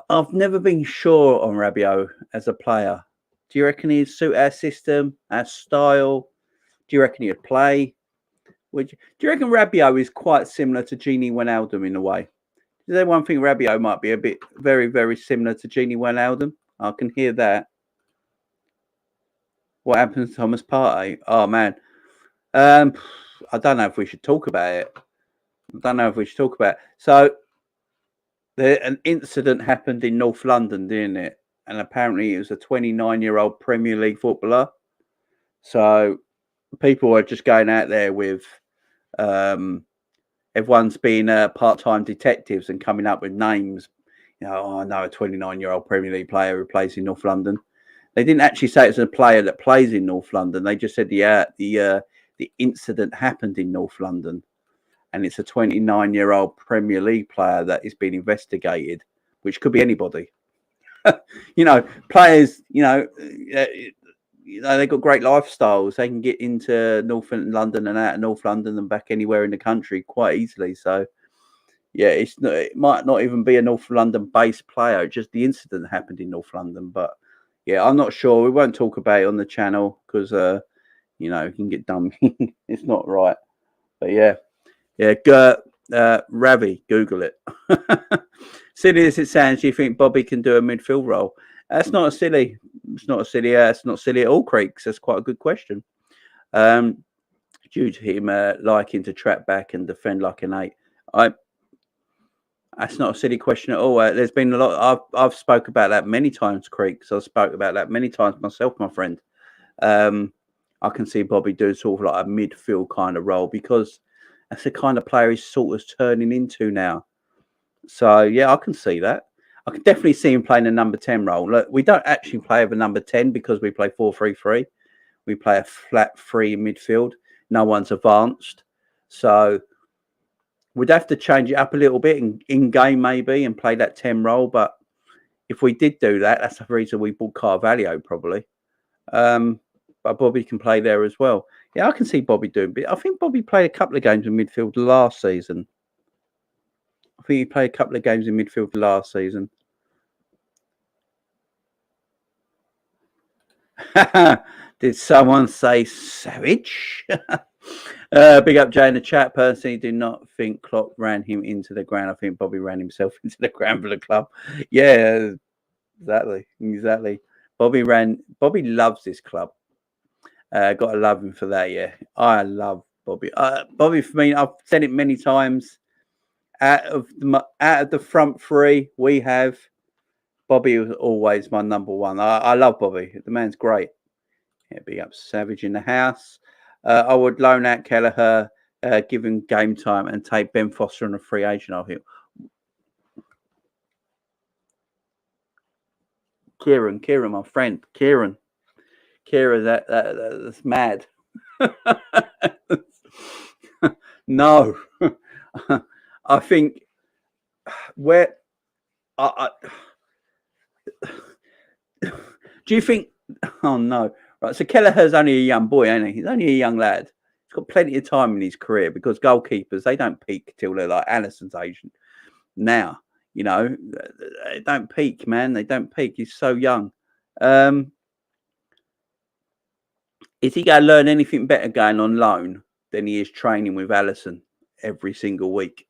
I've never been sure on Rabiot as a player. Do you reckon he'd suit our system, our style? Do you reckon he'd play? Do you reckon Rabiot is quite similar to Gini Wijnaldum in a way? Does everyone think Rabiot might be a bit very, very similar to Gini Wijnaldum? I can hear that. What happens to Thomas Partey? Oh, man. I don't know if we should talk about it. So, an incident happened in North London, didn't it? And apparently it was a 29-year-old Premier League footballer. So, people are just going out there with... everyone's been part-time detectives and coming up with names. I know a 29-year-old Premier League player who plays in North London. They didn't actually say it's a player that plays in North London. They just said the incident happened in North London, and it's a 29-year-old Premier League player that is being investigated, which could be anybody. Players. They've got great lifestyles. They can get into North London and out of North London and back anywhere in the country quite easily. So, yeah, it might not even be a North London-based player. Just the incident happened in North London. But, yeah, I'm not sure. We won't talk about it on the channel because, you can get done. It's not right. But, yeah. Ravi, Google it. Silly as it sounds, do you think Bobby can do a midfield role? That's not silly. It's not silly at all, Creeks. That's quite a good question. Due to him liking to track back and defend like an 8. That's not a silly question at all. There's been a lot. I've spoke about that many times, Creeks. I've spoke about that many times myself, my friend. I can see Bobby doing sort of like a midfield kind of role because that's the kind of player he's sort of turning into now. So, yeah, I can see that. I can definitely see him playing a number 10 role. Look, we don't actually play with a number 10 because we play 4-3-3. We play a flat 3 in midfield. No one's advanced. So we'd have to change it up a little bit in game maybe and play that 10 role. But if we did do that, that's the reason we bought Carvalho probably. But Bobby can play there as well. Yeah, I can see Bobby doing it. I think Bobby played a couple of games in midfield last season. Did someone say savage? Big up Jay in the chat. Personally, do not think Klopp ran him into the ground. I think Bobby ran himself into the ground for the club. Yeah, exactly. Bobby loves this club. Got to love him for that. Yeah, I love Bobby. Bobby Firmino. I've said it many times. Out of the front 3 we have, Bobby was always my number 1. I love Bobby. The man's great. Yeah, big up Savage in the house. I would loan out Kelleher, give him game time, and take Ben Foster on a free agent. I think. Kieran, my friend, Kieran, that's mad. No, I think where do you think? Oh no, right. So Kelleher's only a young boy, ain't he? He's only a young lad. He's got plenty of time in his career because goalkeepers, they don't peak till they're like Alisson's age now. They don't peak, man. They don't peak. He's so young. Is he going to learn anything better going on loan than he is training with Alisson every single week?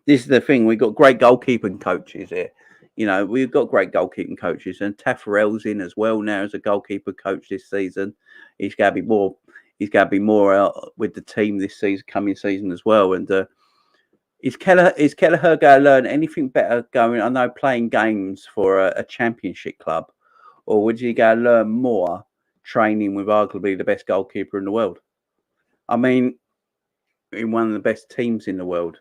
This is the thing. We've got great goalkeeping coaches here. We've got great goalkeeping coaches, and Taffarel's in as well now as a goalkeeper coach this season. He's going to be more. He's going to be more with the team this coming season as well. And is Kelleher going to learn anything better going? I know playing games for a championship club, or would he go learn more training with arguably the best goalkeeper in the world? I mean, in one of the best teams in the world.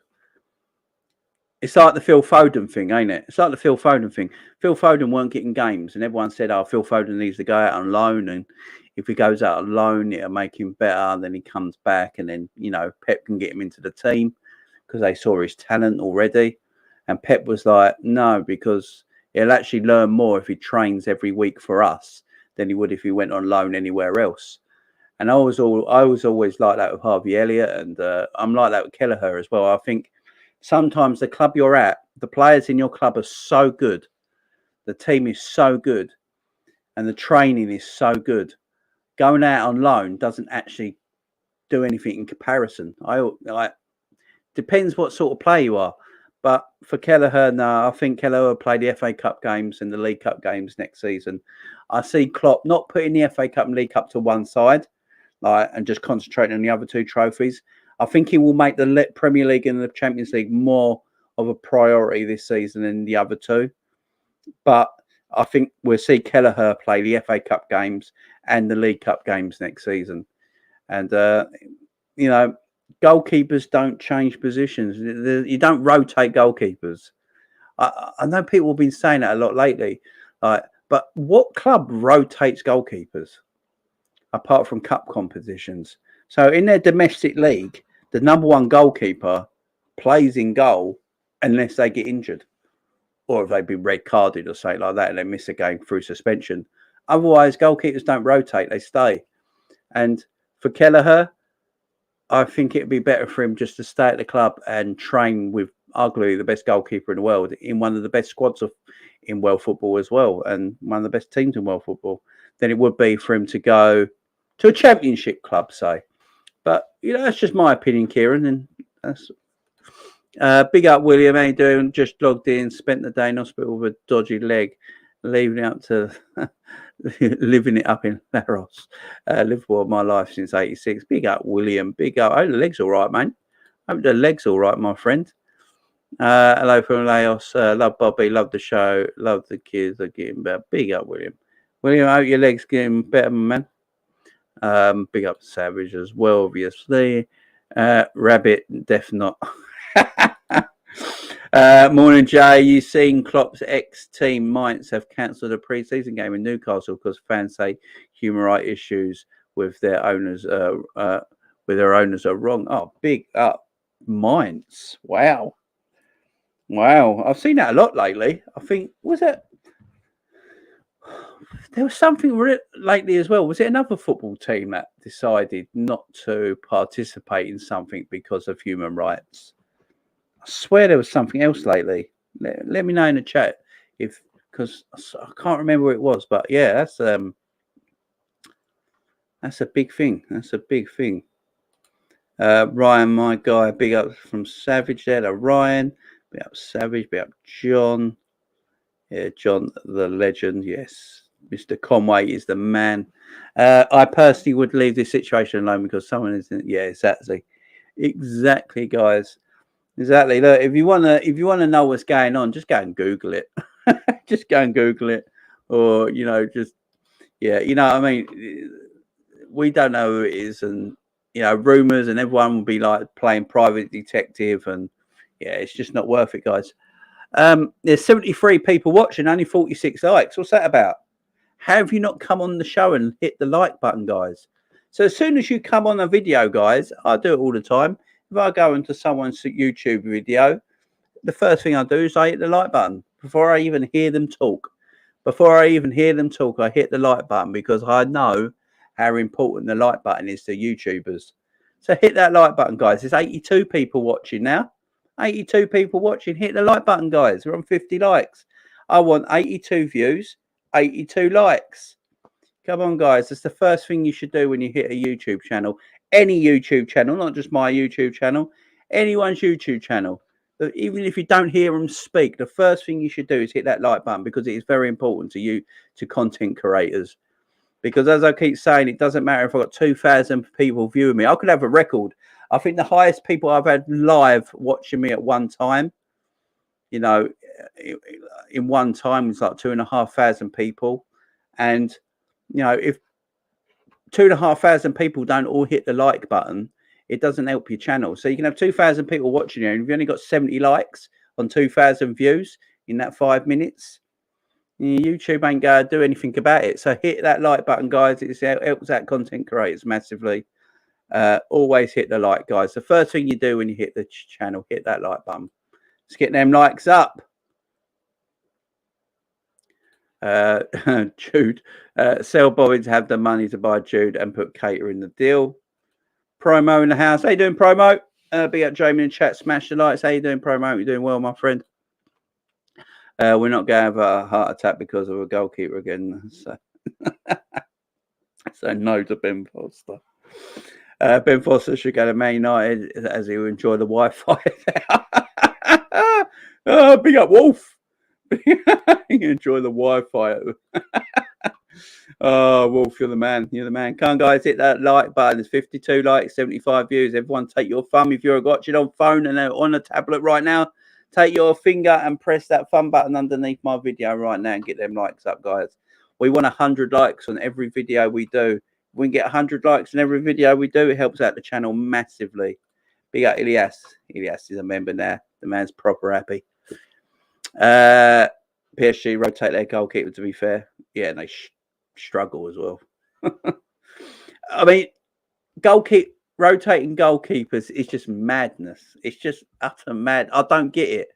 It's like the Phil Foden thing, ain't it? It's like the Phil Foden thing. Phil Foden weren't getting games, and everyone said, "Oh, Phil Foden needs to go out on loan, and if he goes out on loan, it'll make him better." And then he comes back, and then Pep can get him into the team because they saw his talent already. And Pep was like, "No, because he'll actually learn more if he trains every week for us than he would if he went on loan anywhere else." And I was always like that with Harvey Elliott, and I'm like that with Kelleher as well. I think sometimes the club you're at, the players in your club are so good, the team is so good, and the training is so good. Going out on loan doesn't actually do anything in comparison. Depends what sort of player you are. But for Kelleher, no, I think Kelleher will play the FA Cup games and the League Cup games next season. I see Klopp not putting the FA Cup and League Cup to one side, and just concentrating on the other two trophies. I think he will make the Premier League and the Champions League more of a priority this season than the other two. But I think we'll see Kelleher play the FA Cup games and the League Cup games next season. And, goalkeepers don't change positions. You don't rotate goalkeepers. I know people have been saying that a lot lately. But what club rotates goalkeepers apart from cup competitions? So in their domestic league, the number one goalkeeper plays in goal unless they get injured or if they've been red carded or something like that and they miss a game through suspension. Otherwise, goalkeepers don't rotate, they stay. And for Kelleher, I think it'd be better for him just to stay at the club and train with arguably the best goalkeeper in the world in one of the best squads in world football as well, and one of the best teams in world football, than it would be for him to go to a championship club, say. But, that's just my opinion, Kieran. And that's big up, William. How you doing? Just logged in, spent the day in hospital with a dodgy leg, leaving it up to living it up in Laros. Liverpool, my life since '86. Big up, William. Big up. Oh, the leg's all right, man. Hope the leg's all right, my friend. Hello from Laos. Love Bobby. Love the show. Love the kids. Are getting better. Big up, William. William, I hope your leg's getting better, man. Big up Savage as well, obviously. Rabbit, def not. Morning, Jay. You seen Klopp's ex-team Mainz have cancelled a pre-season game in Newcastle because fans say human rights issues with their owners are wrong. Oh, big up Mainz. Wow. I've seen that a lot lately. I think there was something lately as well. Was it another football team that decided not to participate in something because of human rights? I swear there was something else lately. Let me know in the chat because I can't remember what it was. But yeah, that's a big thing. That's a big thing. Ryan, my guy, big up from Savage there to Ryan. Big up Savage. Big up John. Yeah, John the legend. Yes. Mr. Conway is the man. I personally would leave this situation alone because someone isn't. Yeah, exactly, guys. Exactly. Look, if you wanna know what's going on, just go and Google it. Just go and Google it, or what I mean. We don't know who it is, and rumors, and everyone will be like playing private detective, and it's just not worth it, guys. There's 73 people watching, only 46 likes. What's that about? How have you not come on the show and hit the like button, guys? So as soon as you come on a video, guys, I do it all the time. If I go into someone's YouTube video, the first thing I do is I hit the like button before I even hear them talk. I hit the like button because I know how important the like button is to YouTubers. So hit that like button, guys. There's 82 people watching now. 82 people watching. Hit the like button, guys. We're on 50 likes. I want 82 views, 82 likes. Come on, guys. That's the first thing you should do when you hit a YouTube channel. Any YouTube channel, not just my YouTube channel. Anyone's YouTube channel. But even if you don't hear them speak, the first thing you should do is hit that like button because it is very important to you, to content creators. Because as I keep saying, it doesn't matter if I've got 2,000 people viewing me. I could have a record. I think the highest people I've had live watching me at one time, in one time was like 2,500 people. And, if 2,500 people don't all hit the like button, it doesn't help your channel. So you can have 2,000 people watching you, and if you've only got 70 likes on 2,000 views in that 5 minutes. YouTube ain't going to do anything about it. So hit that like button, guys. It helps out content creators massively. Always hit the like, guys. The first thing you do when you hit the channel, hit that like button. Let's get them likes up. Jude, sell Bobbins, have the money to buy Jude and put Cater in the deal. Promo in the house. How you doing, Promo? Big up Jamie in chat. Smash the likes. How you doing, Promo? You doing well, my friend? We're not going to have a heart attack because of a goalkeeper again. So, so no to Ben Foster. Ben Foster should go to Man United as he will enjoy the Wi-Fi. Big up Wolf. Enjoy the Wi-Fi. Oh, Wolf, you're the man. You're the man. Come on, guys, hit that like button. There's 52 likes, 75 views. Everyone take your thumb. If you're watching on phone and on a tablet right now, take your finger and press that thumb button underneath my video right now and get them likes up, guys. We want 100 likes on every video we do. If we can get 100 likes on every video we do, it helps out the channel massively. Big up Ilias. Ilias is a member now. The man's proper happy. PSG rotate their goalkeeper, to be fair. Yeah, and they struggle as well. I mean, rotating goalkeepers is just madness. It's just utter mad. I don't get it.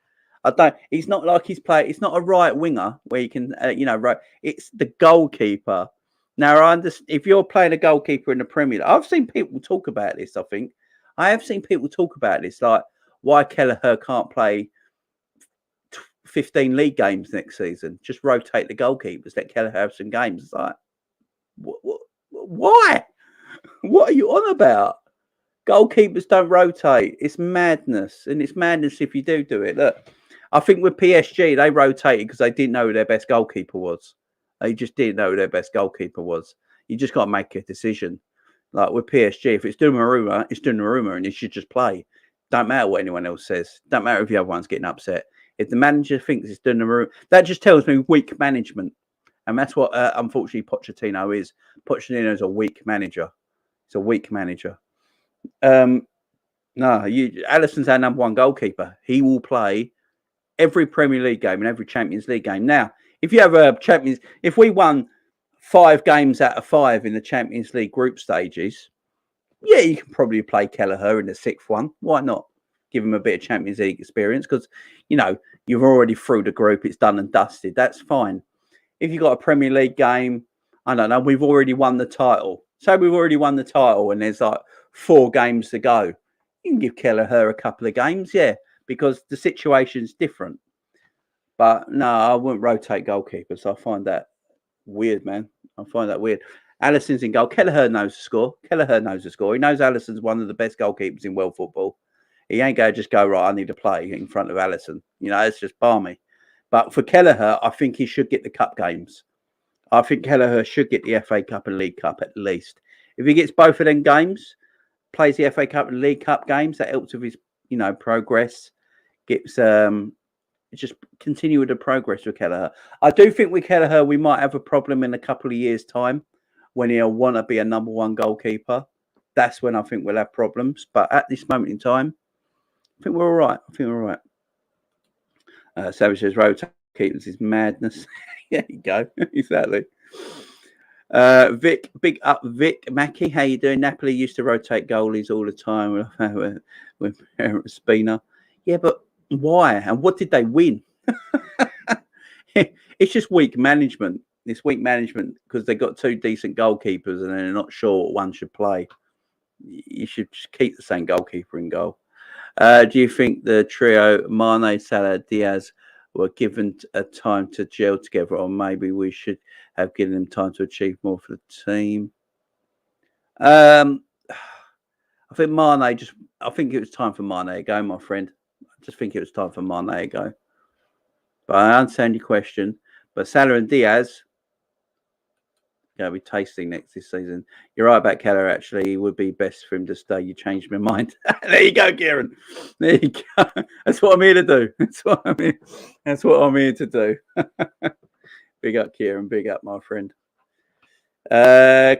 He's not like he's not a right winger where you can, it's the goalkeeper. Now, I understand if you're playing a goalkeeper in the Premier League. I've seen people talk about this. I have seen people talk about this, like why Kelleher can't play 15 league games next season. Just rotate the goalkeepers. Let Kelleher have some games. It's like, why? What are you on about? Goalkeepers don't rotate. It's madness. And it's madness if you do it. Look, I think with PSG, they rotated because they didn't know who their best goalkeeper was. They just didn't know who their best goalkeeper was. You just got to make a decision. Like with PSG, if it's Donnarumma, it's Donnarumma and you should just play. Don't matter what anyone else says. Don't matter if the other one's getting upset. If the manager thinks it's Donnarumma, that just tells me weak management. And that's what, unfortunately, Pochettino is. Pochettino is a weak manager. He's a weak manager. Alisson's our number one goalkeeper. He will play every Premier League game and every Champions League game. Now, if you have if we won 5 games out of 5 in the Champions League group stages, yeah, you can probably play Kelleher in the 6th one. Why not? Give him a bit of Champions League experience because, you're already through the group. It's done and dusted. That's fine. If you've got a Premier League game, I don't know, we've already won the title. So we've already won the title and there's like 4 games to go. You can give Kelleher a couple of games, yeah, because the situation's different. But no, I wouldn't rotate goalkeepers. I find that weird, man. I find that weird. Alisson's in goal. Kelleher knows the score. He knows Alisson's one of the best goalkeepers in world football. He ain't going to just go, right, I need to play in front of Alisson. It's just balmy. But for Kelleher, I think he should get the cup games. I think Kelleher should get the FA Cup and League Cup at least. If he gets both of them games, plays the FA Cup and League Cup games, that helps with his, progress. Just continue with the progress with Kelleher. I do think with Kelleher, we might have a problem in a couple of years' time when he'll want to be a number one goalkeeper. That's when I think we'll have problems. But at this moment in time, I think we're all right. Savage says, rotate keepers is madness. There you go. Exactly. Vic, big up Vic Mackie. How you doing? Napoli used to rotate goalies all the time with Spina. Yeah, but why? And what did they win? It's just weak management. It's weak management because they got 2 decent goalkeepers and they're not sure what one should play. You should just keep the same goalkeeper in goal. Do you think the trio, Mane, Salah, Diaz, were given a time to gel together, or maybe we should have given them time to achieve more for the team? I think I think it was time for Mane to go, my friend. I just think it was time for Mane to go. But I understand your question. But Salah and Diaz, going to be tasting this season. You're right about Keller, actually. It would be best for him to stay. You changed my mind. There you go, Kieran. There you go. That's what I'm here to do. That's what I'm here to do. Big up, Kieran. Big up, my friend.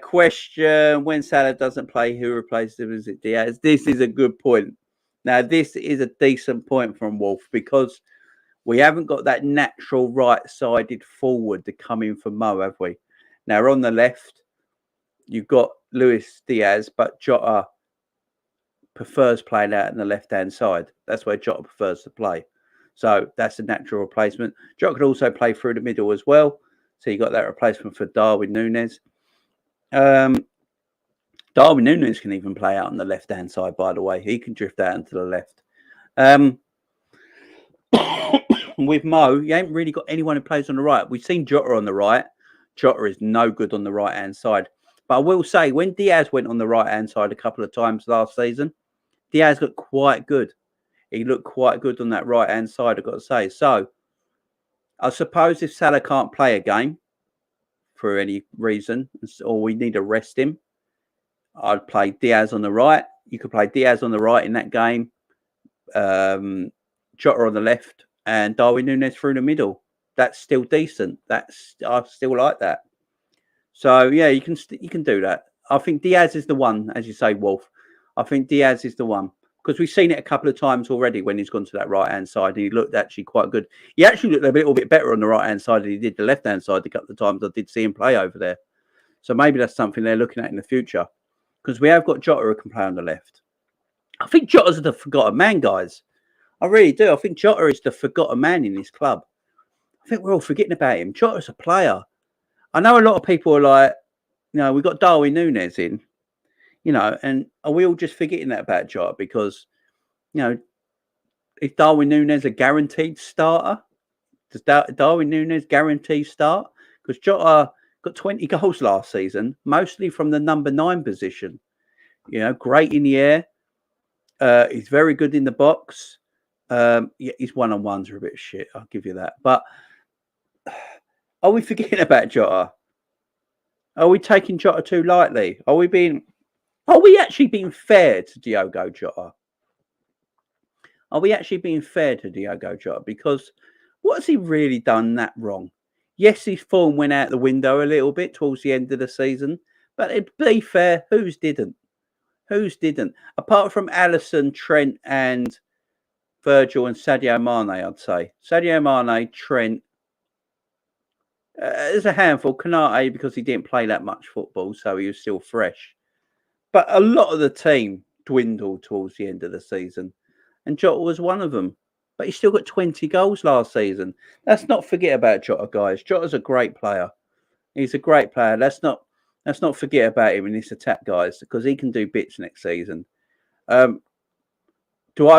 Question: when Salah doesn't play, who replaces him? Is it Diaz? This is a good point. Now, this is a decent point from Wolf because we haven't got that natural right-sided forward to come in for Mo, have we? Now, on the left, you've got Luis Diaz, but Jota prefers playing out on the left-hand side. That's where Jota prefers to play. So that's a natural replacement. Jota could also play through the middle as well. So you got that replacement for Darwin Núñez. Darwin Núñez can even play out on the left-hand side, by the way. He can drift out into the left. With Mo, you ain't really got anyone who plays on the right. We've seen Jota on the right. Jota is no good on the right-hand side. But I will say, when Diaz went on the right-hand side a couple of times last season, Diaz looked quite good. He looked quite good on that right-hand side, I've got to say. So, I suppose if Salah can't play a game for any reason, or we need to rest him, I'd play Diaz on the right. You could play Diaz on the right in that game, Jota on the left, and Darwin Núñez through the middle. That's still decent. I still like that. So yeah, you can do that. I think Diaz is the one, as you say, Wolf. I think Diaz is the one because we've seen it a couple of times already when he's gone to that right hand side and he looked actually quite good. He actually looked a little bit better on the right hand side than he did the left hand side a couple of times I did see him play over there. So maybe that's something they're looking at in the future because we have got Jota who can play on the left. I think Jota's the forgotten man, guys. I really do. I think Jota is the forgotten man in this club. I think we're all forgetting about him. Jota's a player. I know a lot of people are like, we've got Darwin Núñez in, and are we all just forgetting that about Jota because, is Darwin Núñez a guaranteed starter? Does Darwin Núñez guarantee start? Because Jota got 20 goals last season, mostly from the number 9 position. Great in the air. He's very good in the box. His one-on-ones are a bit of shit. I'll give you that. But are we forgetting about Jota? Are we taking Jota too lightly? Are we actually being fair to Diogo Jota? Are we actually being fair to Diogo Jota? Because what has he really done that wrong? Yes, his form went out the window a little bit towards the end of the season. But to be fair, whose didn't? Whose didn't? Apart from Alisson, Trent and Virgil and Sadio Mane, I'd say. Sadio Mane, Trent. There's a handful. Konate, because he didn't play that much football, so he was still fresh. But a lot of the team dwindled towards the end of the season. And Jota was one of them. But he still got 20 goals last season. Let's not forget about Jota, guys. Jota's a great player. He's a great player. Let's not forget about him in this attack, guys, because he can do bits next season. I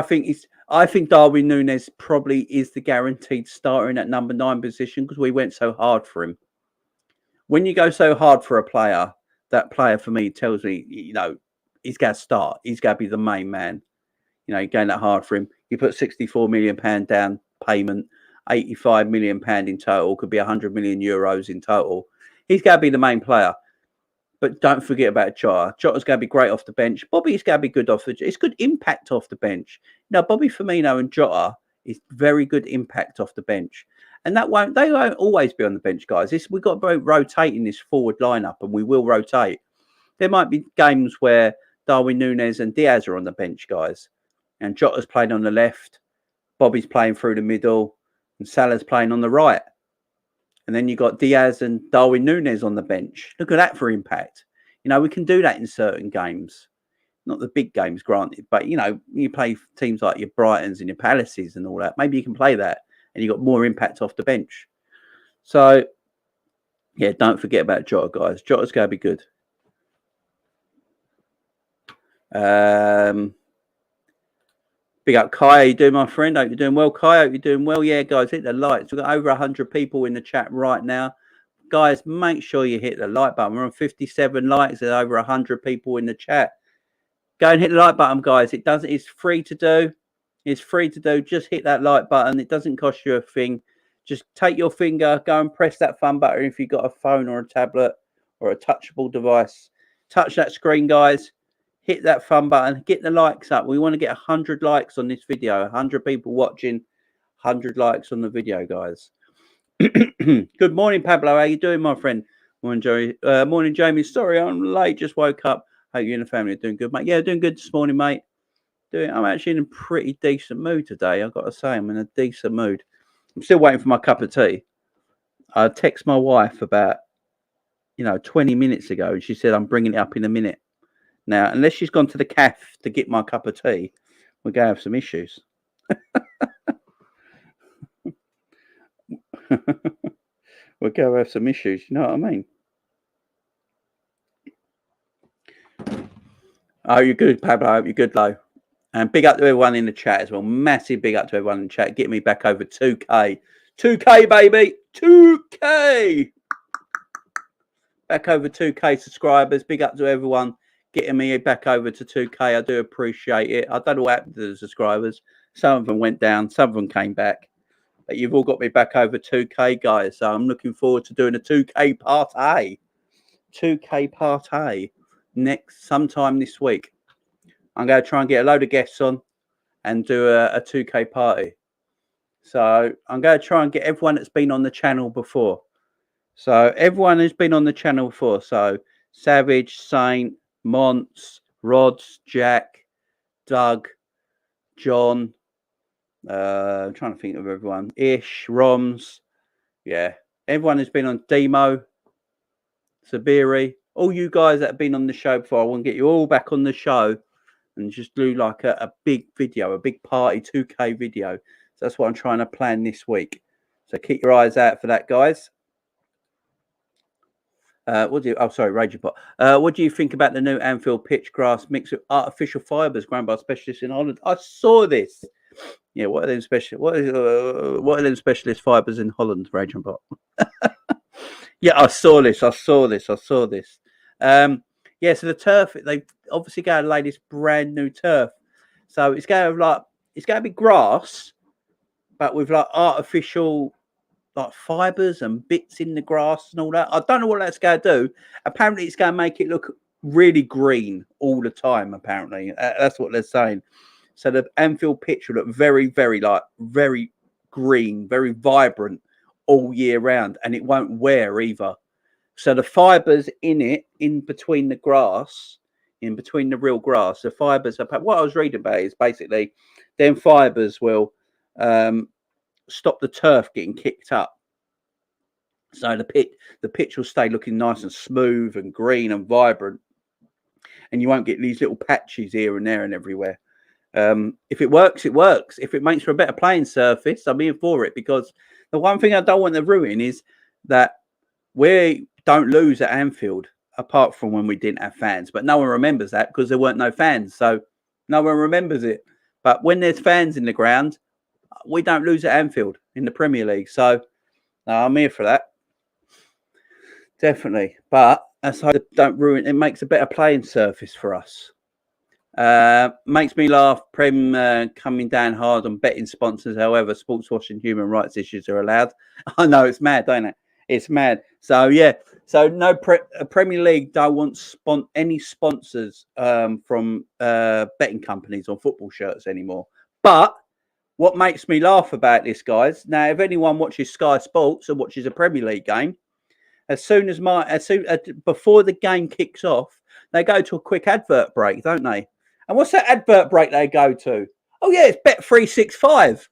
think Darwin Núñez probably is the guaranteed starter in that number 9 position because we went so hard for him. When you go so hard for a player, that player for me tells me, he's got to start. He's got to be the main man. You're going that hard for him. You put £64 million down payment, £85 million in total, could be 100 million euros in total. He's got to be the main player. But don't forget about Jota. Jota's going to be great off the bench. Bobby's going to be good off the bench. It's good impact off the bench. Bobby Firmino and Jota is very good impact off the bench. And they won't always be on the bench, guys. We've got to rotate in this forward lineup, and we will rotate. There might be games where Darwin Núñez and Diaz are on the bench, guys. And Jota's playing on the left. Bobby's playing through the middle. And Salah's playing on the right. And then you've got Diaz and Darwin Núñez on the bench. Look at that for impact. We can do that in certain games. Not the big games, granted. But, you play teams like your Brightons and your Palaces and all that. Maybe you can play that. And you've got more impact off the bench. So, yeah, don't forget about Jota, guys. Jota's going to be good. Big up, Kai. How you doing, my friend? Hope you're doing well, Kai. Hope you're doing well. Yeah, guys, hit the likes. We've got over 100 people in the chat right now. Guys, make sure you hit the like button. We're on 57 likes. There's over 100 people in the chat. Go and hit the like button, guys. It's free to do. It's free to do. Just hit that like button. It doesn't cost you a thing. Just take your finger, go and press that thumb button if you've got a phone or a tablet or a touchable device. Touch that screen, guys. Hit that thumb button. Get the likes up. We want to get 100 likes on this video. 100 people watching. 100 likes on the video, guys. Good morning, Pablo. How you doing, my friend? Morning, Joey. Morning, Jamie. Sorry, I'm late. Just woke up. Hope you and the family are doing good, mate. Yeah, doing good this morning, mate. I'm actually in a pretty decent mood today. I've got to say, I'm in a decent mood. I'm still waiting for my cup of tea. I text my wife about 20 minutes ago, and she said I'm bringing it up in a minute. Now, unless she's gone to the cafe to get my cup of tea, we're going to have some issues. We're going to have some issues. You know what I mean? Oh, you're good, Pablo. I hope you're good, Lo. And big up to everyone in the chat as well. Massive big up to everyone in the chat. Get me back over 2K. 2K, baby. 2K. Back over 2K subscribers. Big up to everyone getting me back over to 2K. I do appreciate it. I don't know what happened to the subscribers. Some of them went down. Some of them came back. But you've all got me back over 2K, guys. So I'm looking forward to doing a 2K part A. 2K part A sometime this week. I'm going to try and get a load of guests on and do a 2K party. So I'm going to try and get everyone that's been on the channel before. So everyone who's been on the channel before. So Savage, Saint, Monts, Rods, Jack, Doug, John. I'm trying to think of everyone. Ish, Roms. Yeah. Everyone who's been on Demo, Sabiri. All you guys that have been on the show before. I want to get you all back on the show. And just do like a big video, a big party 2K video. So that's what I'm trying to plan this week. So keep your eyes out for that, guys. Raging Pot. What do you think about the new Anfield pitch grass mixed with artificial fibres grown by specialists in Holland? I saw this. Yeah, what are them specialist fibres in Holland, Raging Pot? Yeah, I saw this. Yeah, so the turf, they've obviously going to lay this brand new turf. So it's going to be grass, but with like artificial like fibres and bits in the grass and all that. I don't know what that's going to do. Apparently it's going to make it look really green all the time, apparently. That's what they're saying. So the Anfield pitch will look very, very green, very vibrant all year round, and it won't wear either. So the fibres in it, in between the grass, in between the real grass, the fibres. What I was reading about is basically, them fibres will stop the turf getting kicked up. So the pitch will stay looking nice and smooth and green and vibrant, and you won't get these little patches here and there and everywhere. If it works, it works. If it makes for a better playing surface, I'm in for it, because the one thing I don't want to ruin is that we don't lose at Anfield, apart from when we didn't have fans. But no one remembers that because there weren't no fans. So no one remembers it. But when there's fans in the ground, we don't lose at Anfield in the Premier League. So I'm here for that. Definitely. But as I don't ruin it, makes a better playing surface for us. Makes me laugh. Prem coming down hard on betting sponsors. However, sports washing human rights issues are allowed. I know, it's mad, don't it? It's mad. So yeah. So no Premier League don't want any sponsors from betting companies on football shirts anymore. But what makes me laugh about this, guys? Now, if anyone watches Sky Sports or watches a Premier League game, before the game kicks off, they go to a quick advert break, don't they? And what's that advert break they go to? Oh yeah, it's Bet365.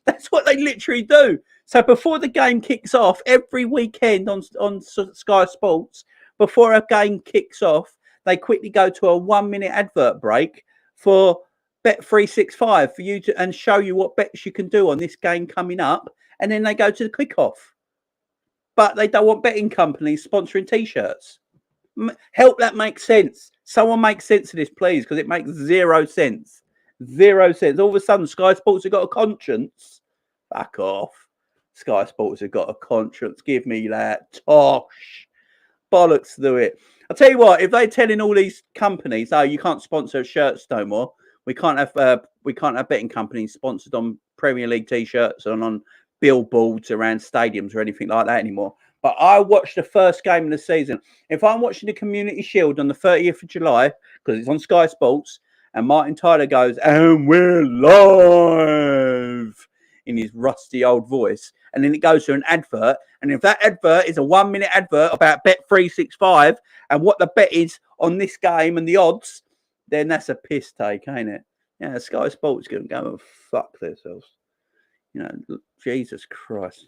That's what they literally do. So before the game kicks off, every weekend on Sky Sports, before a game kicks off, they quickly go to a 1-minute advert break for Bet365 for you and show you what bets you can do on this game coming up, and then they go to the kickoff. But they don't want betting companies sponsoring T-shirts. Help that make sense. Someone make sense of this, please, because it makes 0 sense. 0 sense. All of a sudden, Sky Sports have got a conscience. Fuck off. Sky Sports have got a conscience. Give me that. Tosh. Bollocks to it. I'll tell you what, if they're telling all these companies, oh, you can't sponsor shirts no more. We can't have betting companies sponsored on Premier League T-shirts and on billboards around stadiums or anything like that anymore. But I watched the first game of the season. If I'm watching the Community Shield on the 30th of July, because it's on Sky Sports, and Martin Tyler goes, and we're live, in his rusty old voice, and then it goes to an advert, and if that advert is a 1-minute advert about Bet365 and what the bet is on this game and the odds, then that's a piss take, ain't it? Yeah, Sky Sports going to go and fuck themselves. You know, Jesus Christ.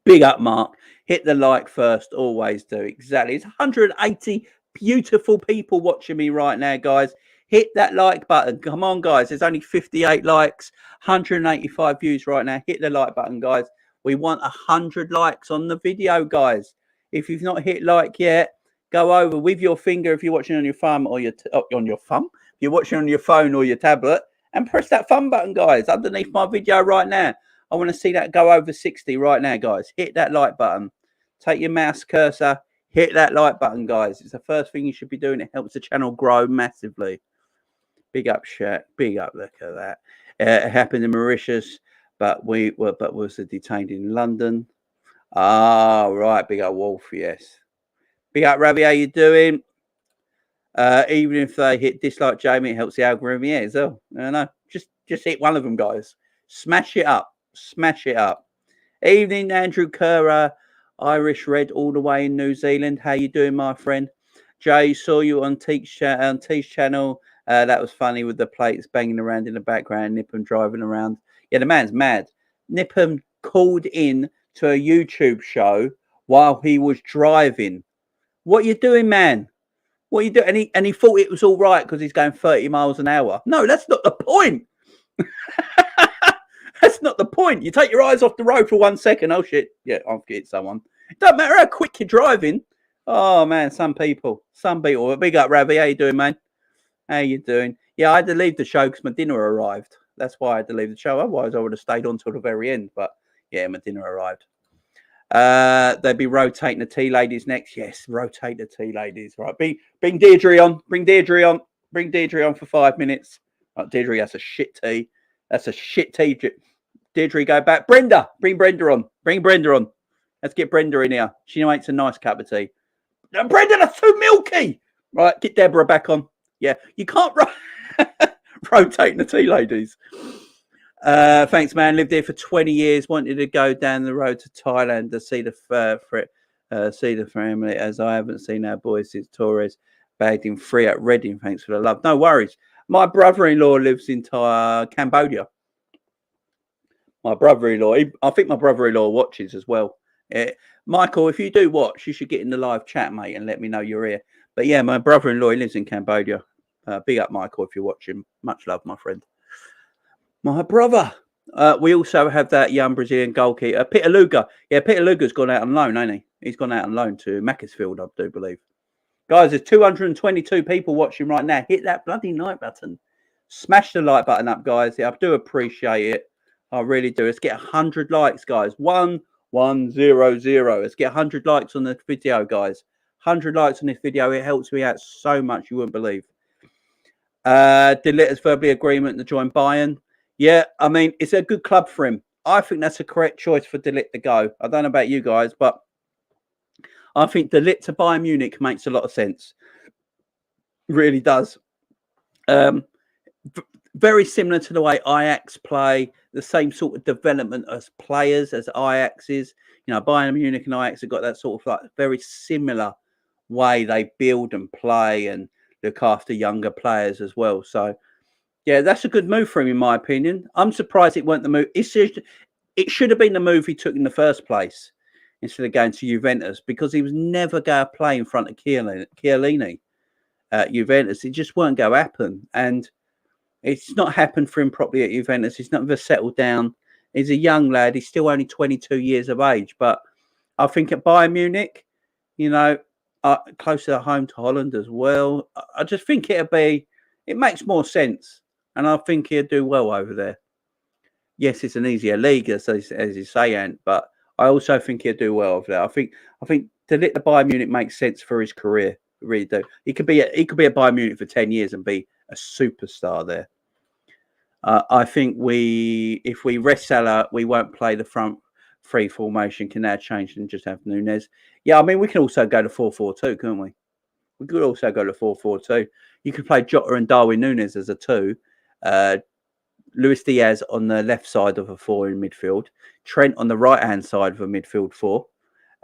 Big up, Mark. Hit the like first. Always do. Exactly. It's 180 beautiful people watching me right now, guys. Hit that like button. Come on, guys. There's only 58 likes, 185 views right now. Hit the like button, guys. We want 100 likes on the video, guys. If you've not hit like yet, go over with your finger if you're watching on your thumb or on your thumb. If you're watching on your phone or your tablet, and press that thumb button, guys, underneath my video right now. I want to see that go over 60 right now, guys. Hit that like button. Take your mouse cursor. Hit that like button, guys. It's the first thing you should be doing. It helps the channel grow massively. Big up, Shaq. Big up. Look at that. It happened in Mauritius, but was detained in London. Ah, right. Big up, Wolf. Yes. Big up, Ravi. How you doing? Even if they hit dislike Jamie, it helps the algorithm. Yeah, so I know. Just hit one of them, guys. Smash it up. Smash it up. Evening, Andrew Kerr, Irish Red, all the way in New Zealand. How you doing, my friend? Jay, saw you on Teach's channel. That was funny with the plates banging around in the background. Nipham driving around. Yeah, the man's mad. Nipham called in to a YouTube show while he was driving. What you doing, man? What you doing? And he thought it was all right because he's going 30 miles an hour. No, that's not the point. That's not the point. You take your eyes off the road for 1 second. Oh, shit. Yeah, I've hit someone. It doesn't matter how quick you're driving. Oh, man, some people. Big up, Ravi. How you doing, man? How you doing? Yeah, I had to leave the show because my dinner arrived. That's why I had to leave the show. Otherwise, I would have stayed on till the very end. But, yeah, my dinner arrived. They'll be rotating the tea ladies next. Yes, rotate the tea ladies. Right. Bring Deirdre on. Bring Deirdre on. Bring Deirdre on for 5 minutes. Right, Deirdre, that's a shit tea. That's a shit tea. Deirdre, go back. Brenda, bring Brenda on. Bring Brenda on. Let's get Brenda in here. She makes a nice cup of tea. Brenda, that's too milky. Right, get Deborah back on. Yeah, you can't rotate the tea ladies. Thanks, man. Lived here for 20 years. Wanted to go down the road to Thailand to see the family, as I haven't seen our boys since Torres bagged him free at Reading. Thanks for the love. No worries. My brother-in-law lives in Cambodia. My brother-in-law, I think my brother-in-law watches as well. Michael, if you do watch, you should get in the live chat, mate, and let me know you're here. But yeah, my brother-in-law, he lives in Cambodia. Big up, Michael, if you're watching. Much love, my friend. My brother. We also have that young Brazilian goalkeeper, Peter Luger. Yeah, Peter Luger's gone out on loan, ain't he? He's gone out on loan to Macclesfield, I do believe. Guys, there's 222 people watching right now. Hit that bloody like button. Smash the like button up, guys. Yeah, I do appreciate it. I really do. Let's get 100 likes, guys. 1100. Let's get 100 likes on the video, guys. 100 likes on this video. It helps me out so much you wouldn't believe. De Ligt has verbally agreement to join Bayern. Yeah, I mean, it's a good club for him. I think that's a correct choice for De Ligt to go. I don't know about you guys, but I think De Ligt to Bayern Munich makes a lot of sense. Really does. Very similar to the way Ajax play, the same sort of development as players as Ajax is. You know, Bayern Munich and Ajax have got that sort of like very similar way they build and play and look after younger players as well. So, yeah, that's a good move for him, in my opinion. I'm surprised it weren't the move. It should have been the move he took in the first place instead of going to Juventus, because he was never going to play in front of Chiellini at Juventus. It just weren't going to happen. And it's not happened for him properly at Juventus. He's not ever settled down. He's a young lad. He's still only 22 years of age. But I think at Bayern Munich, you know, closer to home to Holland as well, I just think it makes more sense. And I think he'll do well over there. Yes, it's an easier league, as you say, Ant, but I also think he'll do well over there. I think to let the Bayern Munich make sense for his career. I really do. He could be at Bayern Munich for 10 years and be a superstar there. I think if we rest Salah, we won't play the front three formation. Can now change and just have Nunez. Yeah, I mean, we can also go to 4-4-2, can't we? We could also go to 4-4-2. You could play Jota and Darwin Nunez as a 2. Luis Diaz on the left side of a 4 in midfield. Trent on the right-hand side of a midfield 4.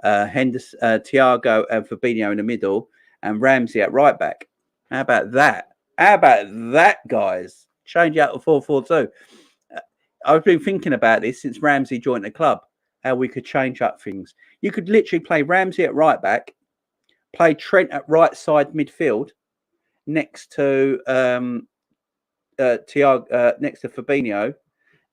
Thiago and Fabinho in the middle. And Ramsey at right back. How about that? How about that, guys? Change out to 4-4-2. I've been thinking about this since Ramsey joined the club, how we could change up things. You could literally play Ramsey at right back, play Trent at right side midfield next to Thiago, next to Fabinho,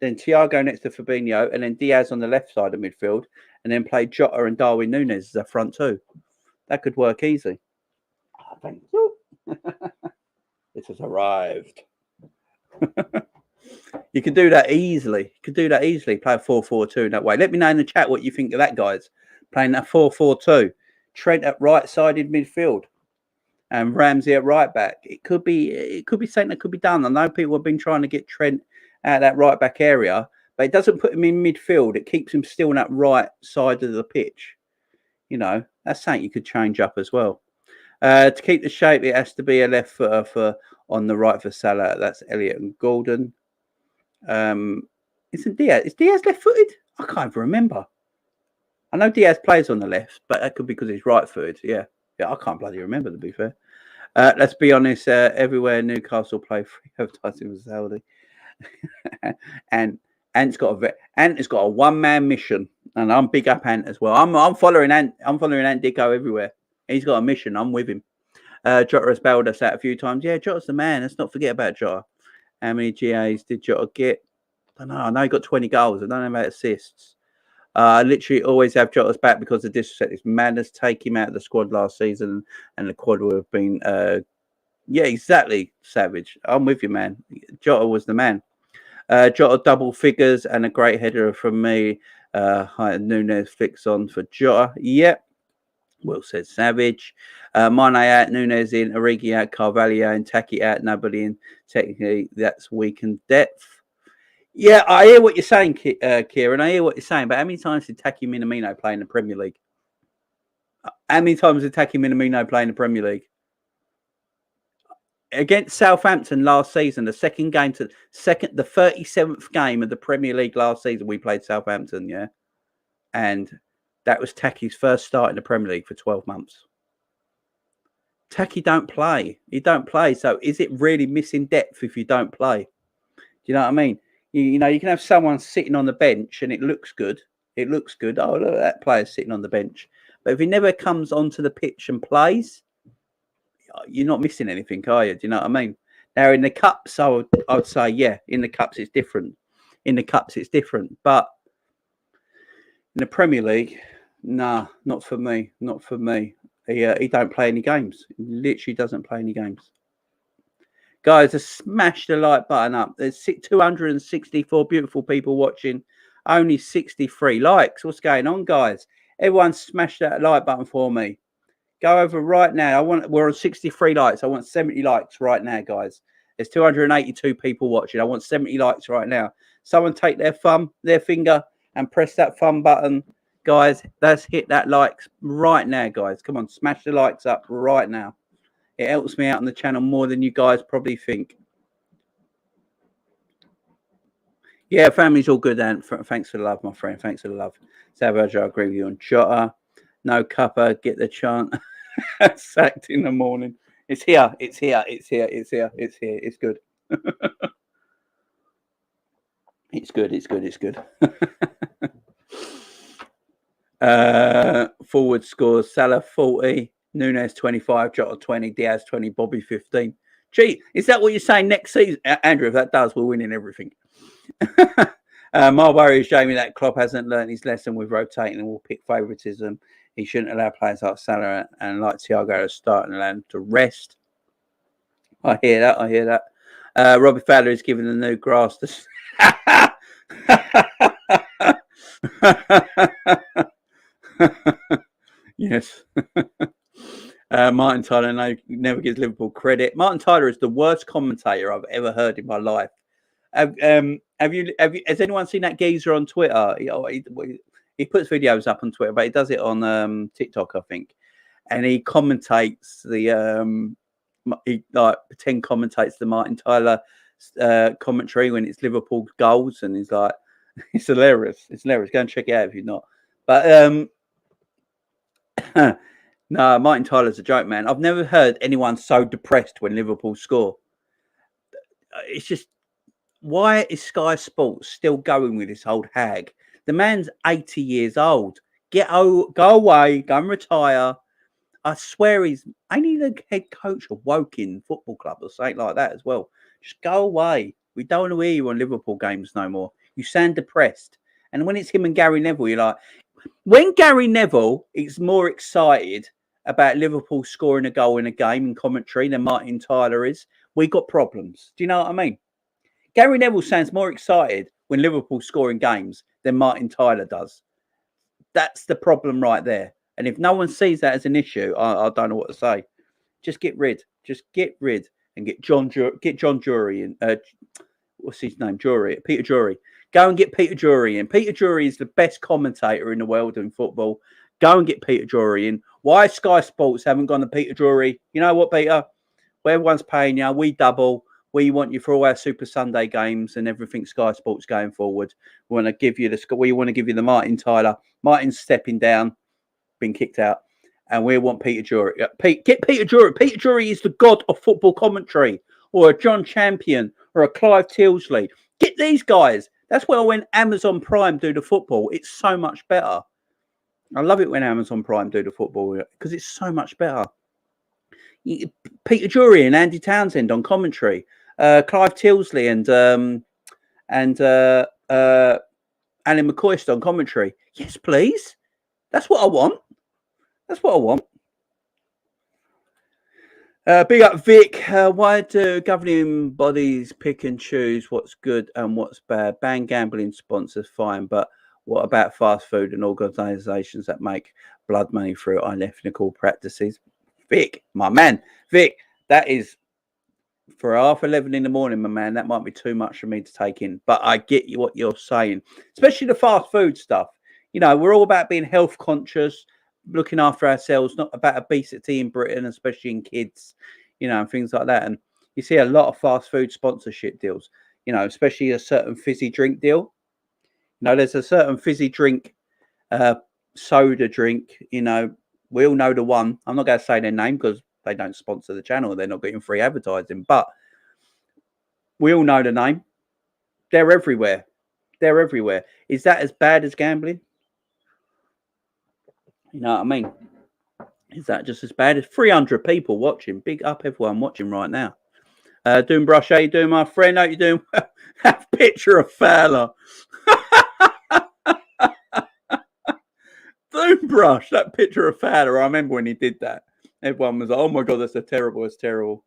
then Thiago next to Fabinho, and then Diaz on the left side of midfield, and then play Jota and Darwin Núñez as a front two. That could work easy. Oh, thank you. It has arrived. You can do that easily. You can do that easily. Play a 4-4-2 that way. Let me know in the chat what you think of that, guys. Playing that 4-4-2. Trent at right-sided midfield. And Ramsey at right back. It could be something that could be done. I know people have been trying to get Trent out of that right back area, but it doesn't put him in midfield. It keeps him still on that right side of the pitch. You know, that's something you could change up as well. To keep the shape, it has to be a left footer on the right for Salah. That's Elliott and Gordon. Isn't Diaz? Is Diaz left-footed? I can't even remember. I know Diaz plays on the left, but that could be because he's right-footed. Yeah, I can't bloody remember, to be fair. Let's be honest. Everywhere Newcastle play free advertising with Saudi, and Ant's got a one-man mission, and I'm big up Ant as well. I'm following Ant. I'm following Ant Dicko everywhere. He's got a mission. I'm with him. Jota has bailed us out a few times. Yeah, Jota's the man. Let's not forget about Jota. How many GAs did Jota get? I don't know. I know he got 20 goals. I don't know about assists. I literally always have Jota's back because the disrespect is madness. Take him out of the squad last season, and the quad would have been, yeah, exactly, Savage. I'm with you, man. Jota was the man. Jota double figures and a great header from me. Núñez flicks on for Jota. Yep. Will said Savage. Mane out, Núñez in, Origi out, Carvalho and Taki out, nobody in. Technically, that's weakened depth. Yeah, I hear what you're saying, Kieran. I hear what you're saying, but how many times did Taki Minamino play in the Premier League? How many times did Taki Minamino play in the Premier League? Against Southampton last season, the 37th game of the Premier League last season, we played Southampton, yeah? And that was Taki's first start in the Premier League for 12 months. Taki don't play. He don't play. So is it really missing depth if you don't play? Do you know what I mean? You know, you can have someone sitting on the bench and it looks good. It looks good. Oh, look, that player's sitting on the bench. But if he never comes onto the pitch and plays, you're not missing anything, are you? Do you know what I mean? Now, in the Cups, I would say, yeah, in the Cups, it's different. In the Cups, it's different. But in the Premier League, nah, not for me. Not for me. He don't play any games. He literally doesn't play any games. Guys, just smash the like button up. There's 264 beautiful people watching. Only 63 likes. What's going on, guys? Everyone smash that like button for me. Go over right now. We're on 63 likes. I want 70 likes right now, guys. There's 282 people watching. I want 70 likes right now. Someone take their finger and press that thumb button. Guys, let's hit that likes right now, guys. Come on, smash the likes up right now. It helps me out on the channel more than you guys probably think. Yeah, family's all good, and thanks for the love, my friend. Thanks for the love. Savage, I agree with you on Jota. No cuppa, get the chant. Sacked in the morning. It's here. It's here. It's here. It's here. It's here. It's good. It's good. It's good. It's good. Forward scores: Salah 40, Núñez 25, Jota 20, Diaz 20, Bobby 15. Gee, is that what you're saying next season, Andrew? If that does, we're winning everything. My worry is, Jamie, that Klopp hasn't learned his lesson with rotating and will pick favouritism. He shouldn't allow players like Salah and like Thiago to start and allow them to rest. I hear that. I hear that. Robbie Fowler is giving the new grass to... Yes. Martin Tyler never gives Liverpool credit. Martin Tyler is the worst commentator I've ever heard in my life. Has anyone seen that geezer on Twitter? He puts videos up on Twitter, but he does it on TikTok, I think. And he commentates pretend commentates the Martin Tyler commentary when it's Liverpool goals, and he's like, it's hilarious. It's hilarious. Go and check it out if you're not. But no, Martin Tyler's a joke, man. I've never heard anyone so depressed when Liverpool score. it's just, why is Sky Sports still going with this old hag? The man's 80 years old. Go away, go and retire. I swear ain't he the head coach of Woking Football Club or something like that as well? Just go away. We don't want to hear you on Liverpool games no more. You sound depressed. And when it's him and Gary Neville, you're like, when Gary Neville is more excited about Liverpool scoring a goal in a game in commentary than Martin Tyler is, we got problems. Do you know what I mean? Gary Neville sounds more excited when Liverpool score in games than Martin Tyler does. That's the problem right there. And if no one sees that as an issue, I don't know what to say. Just get rid. Just get rid and get John Jury and what's his name? Peter Jury. Go and get Peter Jury in. Peter Jury is the best commentator in the world in football. Go and get Peter Jury in. Why Sky Sports haven't gone to Peter Jury? You know what, Peter? Where everyone's paying you, we double. We want you for all our Super Sunday games and everything Sky Sports going forward. We want to give you the Martin Tyler. Martin's stepping down, been kicked out, and we want Peter Jury. Get Peter Jury. Peter Jury is the god of football commentary, or a John Champion, or a Clive Tilsley. Get these guys. That's why when Amazon Prime do the football, it's so much better. I love it when Amazon Prime do the football because it's so much better. Peter Jury and Andy Townsend on commentary, Clive Tilsley and Alan McCoist on commentary. Yes, please. That's what I want. That's what I want. Big up Vic. Why do governing bodies pick and choose what's good and what's bad? Ban gambling sponsors, fine, but what about fast food and organisations that make blood money through unethical practices? Vic, my man. Vic, that is for 11:30 in the morning, my man. That might be too much for me to take in, but I get you what you're saying, especially the fast food stuff. You know, we're all about being health conscious, looking after ourselves, not about obesity in Britain, especially in kids, you know, and things like that. And you see a lot of fast food sponsorship deals, you know, especially a certain fizzy drink deal. You know, there's a certain fizzy drink, soda drink, you know, we all know the one. I'm not going to say their name because they don't sponsor the channel. They're not getting free advertising, but we all know the name. They're everywhere. They're everywhere. Is that as bad as gambling? You know what I mean? Is that just as bad as 300 people watching? Big up everyone watching right now. Doing Brush, how you doing, my friend? How you doing? That picture of Fowler. Doom Brush, that picture of Fowler. I remember when he did that. Everyone was like, oh my God, that's terrible. It's terrible.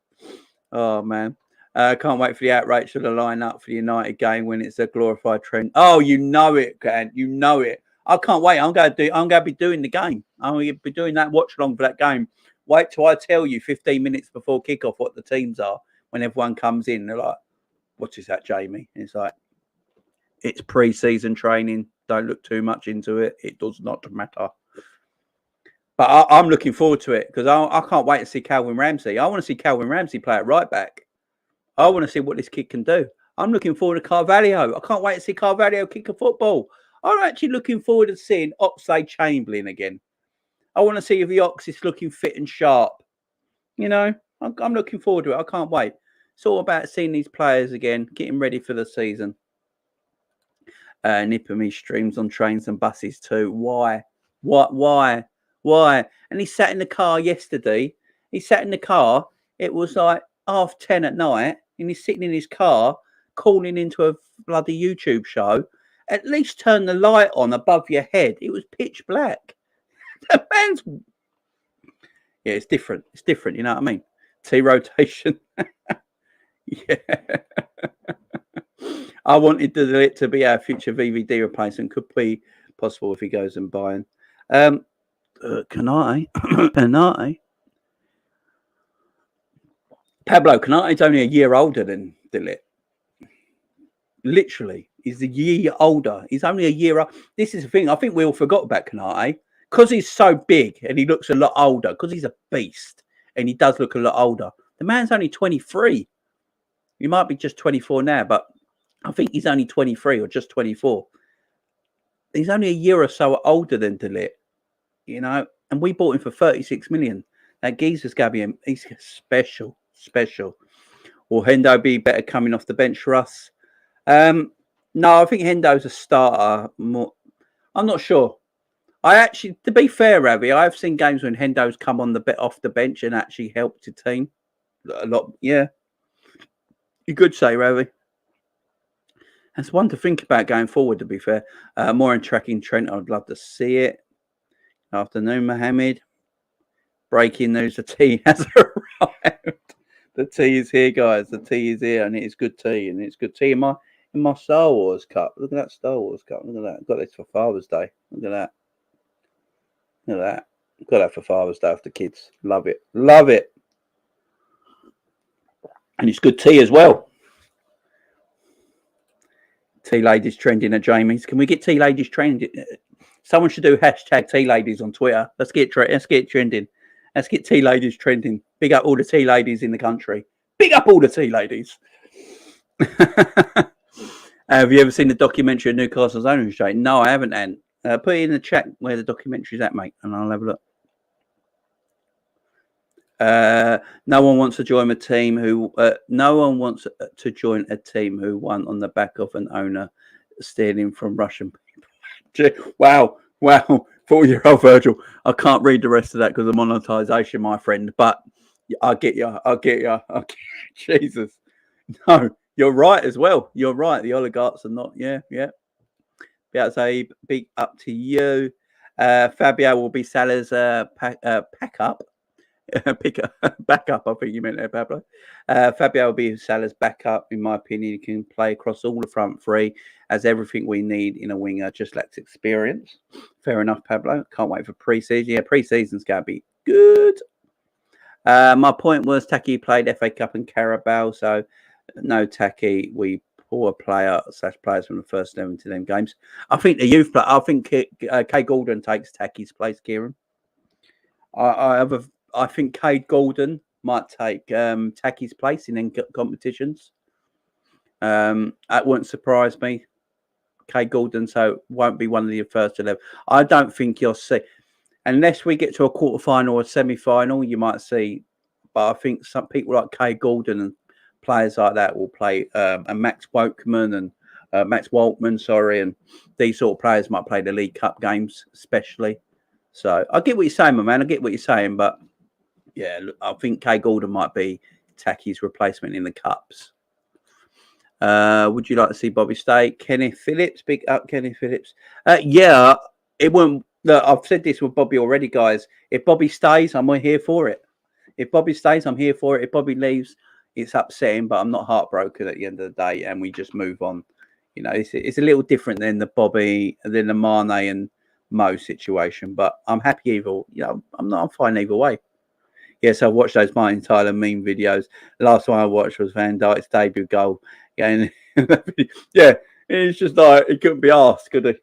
Oh, man. Can't wait for the outrage of the line-up for the United game when it's a glorified trend. Oh, you know it, Grant. You know it. I can't wait. I'm going to be doing the game. I'm going to be doing that watch along for that game. Wait till I tell you 15 minutes before kickoff what the teams are. When everyone comes in, they're like, what is that, Jamie? And it's like, it's pre-season training. Don't look too much into it. It does not matter. But I'm looking forward to it because I can't wait to see Calvin Ramsey. I want to see Calvin Ramsey play at right back. I want to see what this kid can do. I'm looking forward to Carvalho. I can't wait to see Carvalho kick a football. I'm actually looking forward to seeing Oxlade-Chamberlain again. I want to see if the Ox is looking fit and sharp. You know, I'm looking forward to it. I can't wait. It's all about seeing these players again, getting ready for the season. Nipping me streams on trains and buses too. Why? Why? And he sat in the car yesterday. He sat in the car. It was like 10:30 at night, and he's sitting in his car, calling into a bloody YouTube show. At least turn the light on above your head. It was pitch black. The man's... Yeah, it's different. It's different, you know what I mean? T-rotation. Yeah. I wanted it to be our future VVD replacement. Could be possible if he goes and buying. Canate. Canate. Pablo Canate's only a year older than Dillit. Literally, he's a year older. He's only a year old. This is the thing. I think we all forgot about Canate because he's so big and he looks a lot older because he's a beast and he does look a lot older. The man's only 23. He might be just 24 now, but I think he's only 23 or just 24. He's only a year or so older than Dillit, you know, and we bought him for 36 million. That geezer's Gabby, he's special. Will Hendo be better coming off the bench for us? No, I think Hendo's a starter. I'm not sure. I actually, to be fair, Ravi, I've seen games when Hendo's come on off the bench and actually helped the team a lot. Yeah, you could say, Ravi. That's one to think about going forward. To be fair, more in tracking Trent. I'd love to see it. Afternoon, Mohamed. Breaking news: the tea has arrived. The tea is here, guys. The tea is here, and it is good tea, and it's good tea in my Star Wars cup. Look at that Star Wars cup. Look at that. Got this for Father's Day. Look at that. Look at that. Got that for Father's Day for the kids. Love it. Love it. And it's good tea as well. Tea ladies trending at Jamie's. Can we get tea ladies trending? Someone should do hashtag tea ladies on Twitter. Let's get trending. Let's get tea ladies trending. Big up all the tea ladies in the country. Big up all the tea ladies. Have you ever seen the documentary of Newcastle's ownership straight? No, I haven't, Ant. Put it in the chat where the documentary's at, mate, and I'll have a look. No one wants to join a team who won on the back of an owner stealing from Russian people. Wow. 4-year-old Virgil. I can't read the rest of that because of monetization, my friend. But I'll get you. Jesus. No, you're right as well. You're right. The oligarchs are not. Yeah. Say big up to you. Fabio will be Salah's pack up. Backup, I think you meant there, Pablo. Fabio will be Salah's backup, in my opinion. He can play across all the front three, as everything we need in a winger, just lacks experience. Fair enough, Pablo. Can't wait for pre-season. Yeah, pre-season's going to be good. My point was Taki played FA Cup and Carabao, so no Taki. We pull a players from the first 11 to them games. I think the youth player, I think Kay Gordon takes Taki's place, Kieran. I think Cade Gordon might take Taki's place in them competitions. That wouldn't surprise me. Cade Gordon, so won't be one of the first 11. I don't think you'll see, unless we get to a quarter-final or semi-final, you might see. But I think some people like Cade Gordon and players like that will play, and Max Waltman, and these sort of players might play the League Cup games, especially. So I get what you're saying, my man. I get what you're saying, but yeah, I think Kay Gordon might be Taki's replacement in the Cups. Would you like to see Bobby stay? Kenneth Phillips, big up Kenneth Phillips. Yeah, it won't. Look, I've said this with Bobby already, guys. If Bobby stays, I'm here for it. If Bobby stays, I'm here for it. If Bobby leaves, it's upsetting, but I'm not heartbroken at the end of the day, and we just move on. You know, it's a little different than the Mane and Mo situation, but I'm happy either. You know, I'm fine either way. Yes, I watched those Martin Tyler meme videos. The last one I watched was Van Dijk's debut goal. Yeah, it's just like he couldn't be asked, could he?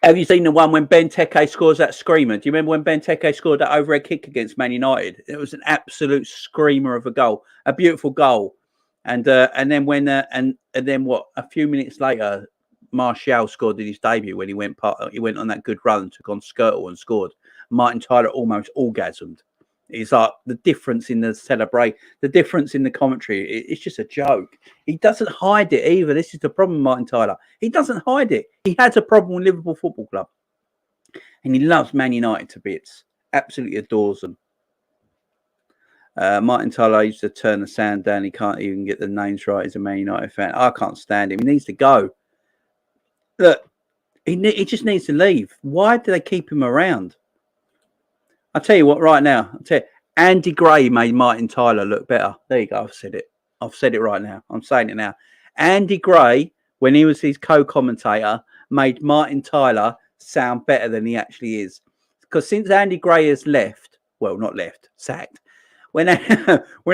Have you seen the one when Benteke scores that screamer? Do you remember when Benteke scored that overhead kick against Man United? It was an absolute screamer of a goal, a beautiful goal. And then when and then what? A few minutes later, Martial scored in his debut when he went on that good run, took on Skirtle and scored. Martin Tyler almost orgasmed. It's like the difference in the celebrate, the difference in the commentary. It's just a joke. He doesn't hide it either. This is the problem, Martin Tyler. He doesn't hide it. He has a problem with Liverpool Football Club, and he loves Man United to bits. Absolutely adores them. Martin Tyler used to turn the sound down. He can't even get the names right. He's a Man United fan. I can't stand him. He needs to go. Look, he just needs to leave. Why do they keep him around? I'll tell you what right now. Andy Gray made Martin Tyler look better. There you go. I've said it. I've said it right now. I'm saying it now. Andy Gray, when he was his co-commentator, made Martin Tyler sound better than he actually is. Because since Andy Gray has left, well, not left, sacked. When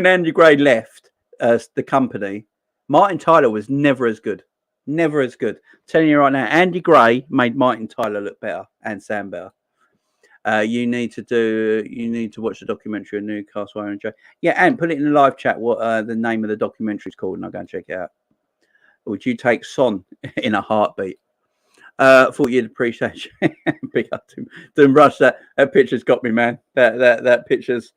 Andy Gray left the company, Martin Tyler was never as good. Never as good. I'm telling you right now, Andy Gray made Martin Tyler look better and sound better. You need to watch the documentary of Newcastle Aaron Joe. Yeah, and put it in the live chat what the name of the documentary is called, and I'll go and check it out. Would you take Son in a heartbeat? Thought you'd appreciate. Big up to him. Don't rush that. That picture's got me, man. That picture's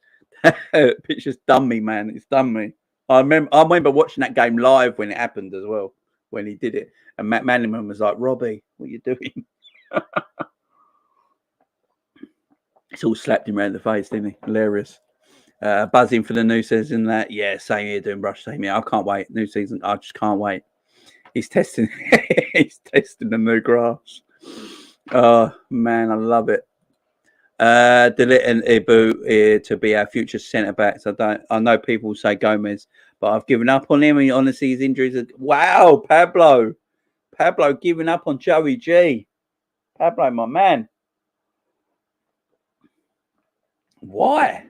Picture's done me, man. It's done me. I remember watching that game live when it happened as well, when he did it. And Matt Manniman was like, Robbie, what are you doing? It's all slapped him around the face, didn't he? Hilarious. Buzzing for the new season. That, yeah, same here, doing brush, same here. I can't wait. New season. I just can't wait. He's testing. He's testing the new grass. Oh man, I love it. Delete and Ibu to be our future centre backs. I know people say Gomez, but I've given up on him. And honestly, his injuries. Wow, Pablo giving up on Joey G. Pablo, my man. Why?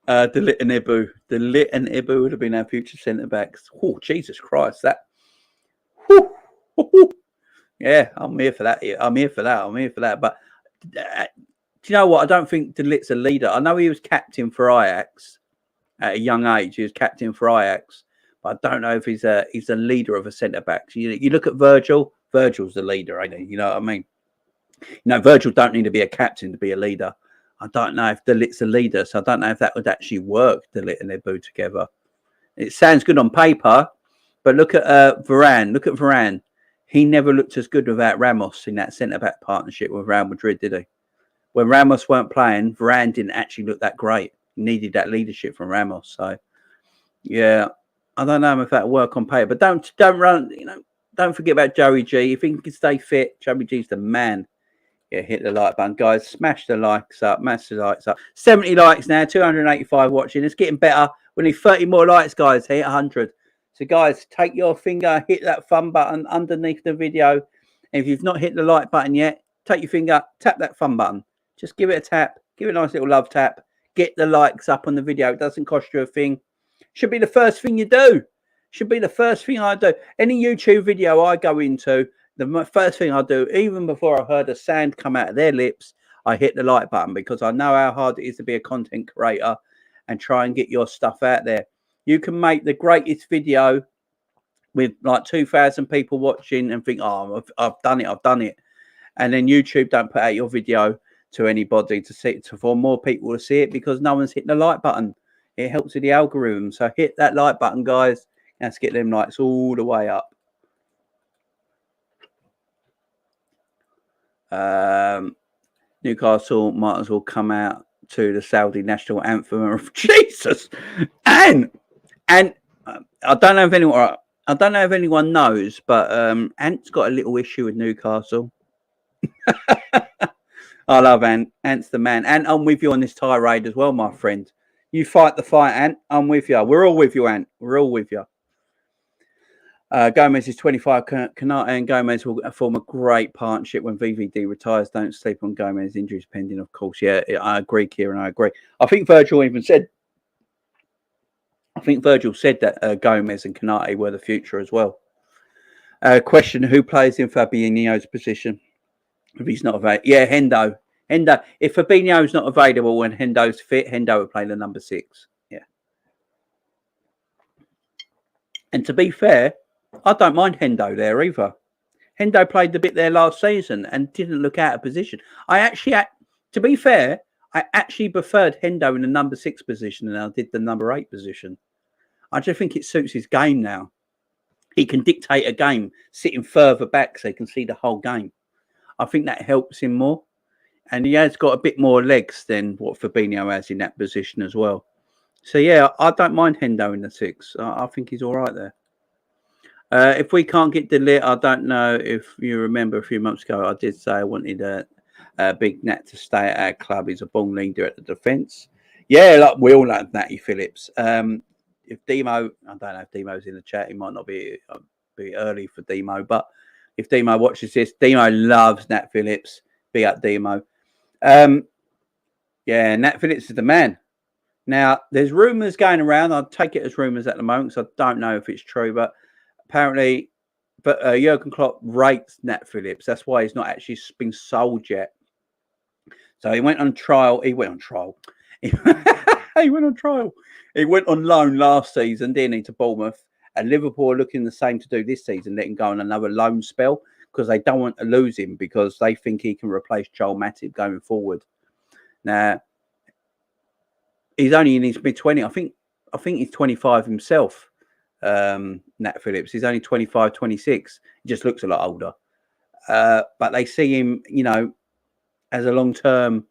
Delete and Ibu would have been our future centre backs. Oh, Jesus Christ, that. Yeah, I'm here for that. I'm here for that. But do you know what? I don't think De Ligt's a leader. I know he was captain for Ajax at a young age. He was captain for Ajax, but I don't know if he's a leader of a centre back. You look at Virgil. Virgil's the leader, ain't he? You know what I mean? Virgil don't need to be a captain to be a leader. I don't know if De Ligt's a leader, so I don't know if that would actually work. De Ligt and Ibu together. It sounds good on paper, but look at Varane. Look at Varane. He never looked as good without Ramos in that centre-back partnership with Real Madrid, did he? When Ramos weren't playing, Varane didn't actually look that great. He needed that leadership from Ramos. So, yeah, I don't know if that'll work on paper. But don't run, don't forget about Joey G. If he can stay fit, Joey G's the man. Yeah, hit the like button, guys. Smash the likes up. Smash the likes up. 70 likes now, 285 watching. It's getting better. We need 30 more likes, guys. Hit 100. So, guys, take your finger, hit that thumb button underneath the video. And if you've not hit the like button yet, take your finger, tap that thumb button. Just give it a tap. Give it a nice little love tap. Get the likes up on the video. It doesn't cost you a thing. Should be the first thing you do. Should be the first thing I do. Any YouTube video I go into, the first thing I do, even before I heard a sound come out of their lips, I hit the like button because I know how hard it is to be a content creator and try and get your stuff out there. You can make the greatest video with like 2,000 people watching and think, oh, I've done it. And then YouTube don't put out your video to anybody to see it, for more people to see it because no one's hitting the like button. It helps with the algorithm. So hit that like button, guys. Let's get them likes all the way up. Newcastle might as well come out to the Saudi national anthem of Jesus. And I don't know if anyone knows, but Ant's got a little issue with Newcastle. I love Ant. Ant's the man. Ant, I'm with you on this tirade as well, my friend. You fight the fight, Ant. I'm with you. We're all with you, Ant. We're all with you. Gomez is 25. Konate and Gomez will form a great partnership when VVD retires. Don't sleep on Gomez. Injuries pending, of course. Yeah, I agree, Kieran. I agree. I think Virgil said that Gomez and Konate were the future as well. Question: who plays in Fabinho's position if he's not available? Yeah, Hendo. If Fabinho's not available when Hendo's fit, Hendo would play the number 6. Yeah. And to be fair, I don't mind Hendo there either. Hendo played the bit there last season and didn't look out of position. To be fair, I actually preferred Hendo in the number 6 position than I did the number 8 position. I just think it suits his game now. He can dictate a game sitting further back so he can see the whole game. I think that helps him more. And he has got a bit more legs than what Fabinho has in that position as well. So, yeah, I don't mind Hendo in the 6. I think he's all right there. If we can't get De Ligt, I don't know if you remember a few months ago, I did say I wanted a Big Nat to stay at our club. He's a born leader at the defence. Yeah, like we all like Natty Phillips. If Demo, I don't know if Demo's in the chat, he might not be early for Demo, but if Demo watches this, Demo loves Nat Phillips. Be up Demo. Yeah, Nat Phillips is the man. Now, there's rumours going around. I'll take it as rumours at the moment, so I don't know if it's true, but apparently, Jurgen Klopp rates Nat Phillips. That's why he's not actually been sold yet. So he went on trial. He went on trial. He went on loan last season, didn't he, to Bournemouth. And Liverpool are looking the same to do this season, let him go on another loan spell because they don't want to lose him because they think he can replace Joel Matip going forward. Now, he's only in his mid-20s. I think he's 25 himself. Nat Phillips. He's only 25, 26. He just looks a lot older. But they see him, as a long-term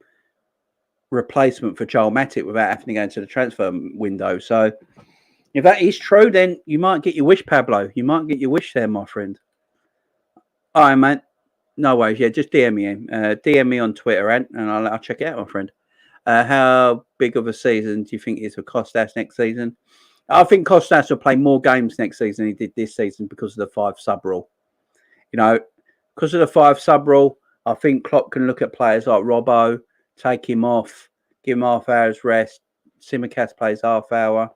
replacement for Joel Matip without having to go into the transfer window. So if that is true, then you might get your wish, Pablo. You might get your wish there, my friend. All right, mate. No worries. Yeah, just DM me. DM me on Twitter, and I'll check it out, my friend. How big of a season do you think it is for Costas next season? I think Costas will play more games next season than he did this season because of the 5 sub rule. Because of the 5 sub rule, I think Klopp can look at players like Robbo, take him off, give him half hour's rest. Tsimikas plays half hour.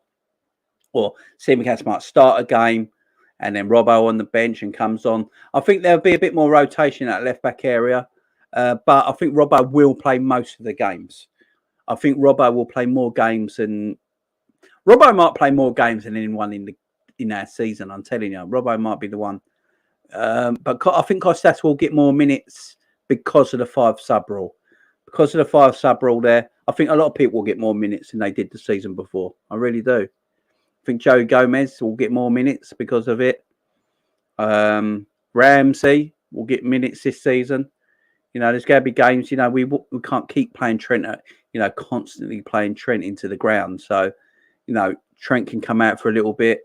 Or Tsimikas might start a game and then Robbo on the bench and comes on. I think there'll be a bit more rotation at left-back area. But I think Robbo will play most of the games. I think Robbo will play more games than... Robbo might play more games than anyone in our season, I'm telling you. Robbo might be the one. But I think Costas will get more minutes because of the 5 sub rule. Because of the 5 sub rule there, I think a lot of people will get more minutes than they did the season before. I really do. I think Joe Gomez will get more minutes because of it. Ramsey will get minutes this season. There's going to be games, we can't keep playing Trent, constantly playing Trent into the ground. So, Trent can come out for a little bit.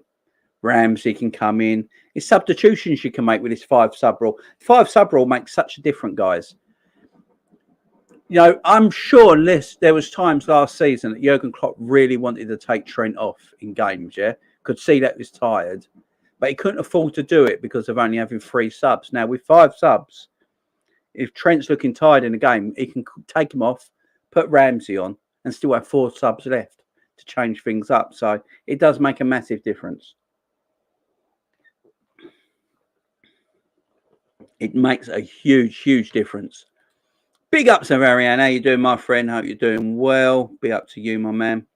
Ramsey can come in. It's substitutions you can make with this 5 sub rule. 5 sub rule makes such a difference, guys. I'm sure there was times last season that Jurgen Klopp really wanted to take Trent off in games, yeah? Could see that he was tired. But he couldn't afford to do it because of only having 3 subs. Now, with 5 subs, if Trent's looking tired in a game, he can take him off, put Ramsey on, and still have 4 subs left to change things up. So it does make a massive difference. It makes a huge, huge difference. Big ups to Ariane. How you doing, my friend? Hope you're doing well. Be up to you, my man.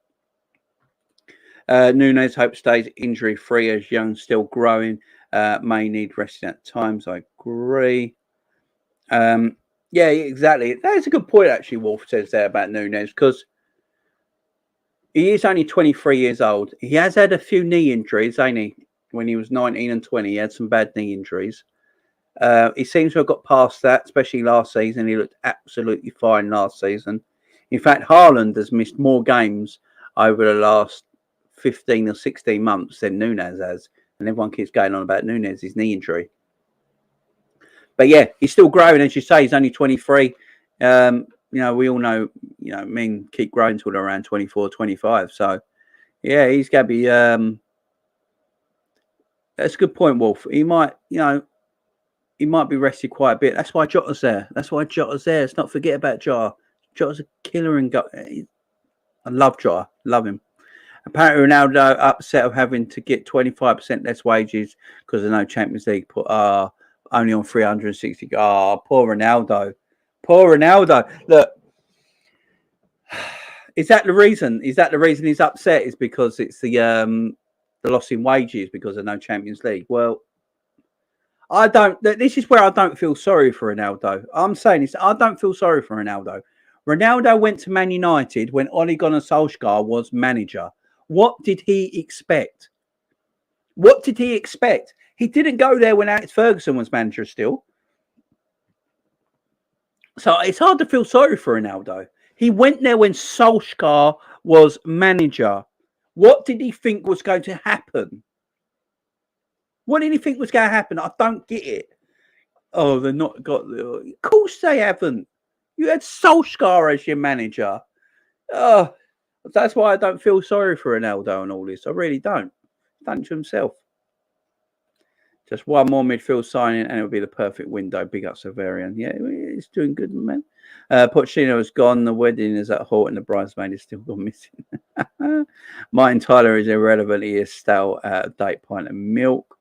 Nunes hope stays injury-free as Young's still growing. May need resting at times. I agree. Yeah, exactly. That's a good point, actually, Wolf says there about Nunes, because he is only 23 years old. He has had a few knee injuries, ain't he? When he was 19 and 20, he had some bad knee injuries. He seems to have got past that, especially last season. He looked absolutely fine last season. In fact, Haaland has missed more games over the last 15 or 16 months than Nunes has. And everyone keeps going on about Nunes, his knee injury. But yeah, he's still growing, as you say. He's only 23. We all know, men keep growing till they're around 24, 25. So, yeah, he's going to be... that's a good point, Wolf. He might, he might be rested quite a bit. That's why Jota's there. Let's not forget about Jota. Jota's a killer and I love Jota. Love him. Apparently, Ronaldo upset of having to get 25% less wages because of no Champions League. Only on 360. Poor Ronaldo. Poor Ronaldo. Look, is that the reason? Is that the reason he's upset? Is because it's the loss in wages because of no Champions League? Well, I don't. This is where I don't feel sorry for Ronaldo. I'm saying this. I don't feel sorry for Ronaldo. Ronaldo went to Man United when Ole Gunnar Solskjaer was manager. What did he expect? What did he expect? He didn't go there when Alex Ferguson was manager still. So it's hard to feel sorry for Ronaldo. He went there when Solskjaer was manager. What did he think was going to happen? What did he think was going to happen? I don't get it. Oh, they've not got... Of course they haven't. You had Solskjaer as your manager. Oh, that's why I don't feel sorry for Ronaldo and all this. I really don't. He's done it to himself. Just one more midfield signing and it'll be the perfect window. Big up Severian. Yeah, he's doing good, man. Pochettino is gone. The wedding is at Hort and the bridesmaid is still gone missing. Martin Tyler is irrelevant. He is stale, out of date pint of milk.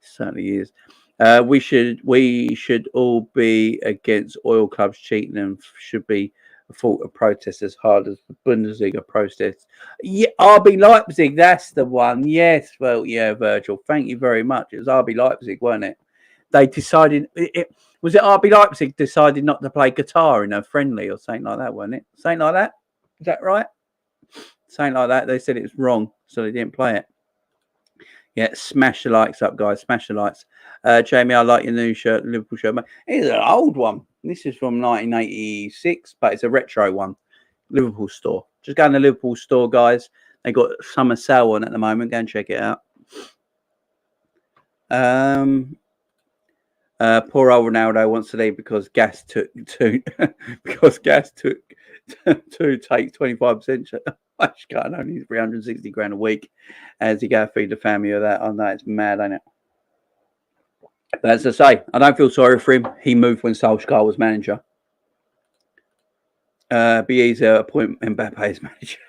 Certainly is. We should all be against oil clubs cheating and should be a fault of protest as hard as the Bundesliga protests. Yeah, RB Leipzig, that's the one. Yes, well, yeah, Virgil. Thank you very much. It was RB Leipzig, wasn't it? They decided was it RB Leipzig decided not to play guitar in a friendly or something like that, wasn't it? Something like that. Is that right? Something like that. They said it was wrong, so they didn't play it. Yeah, smash the likes up, guys. Smash the likes. Jamie, I like your new shirt, Liverpool shirt. It's an old one. This is from 1986, but it's a retro one. Liverpool store. Just go in the Liverpool store, guys. They got summer sale on at the moment. Go and check it out. Poor old Ronaldo wants to leave because gas took to take 25%. I can't only 360 grand a week as you go feed the family of that. I know it's mad, ain't it? But as I say, I don't feel sorry for him. He moved when Solskjaer was manager. Bielsa appoint Mbappe as manager.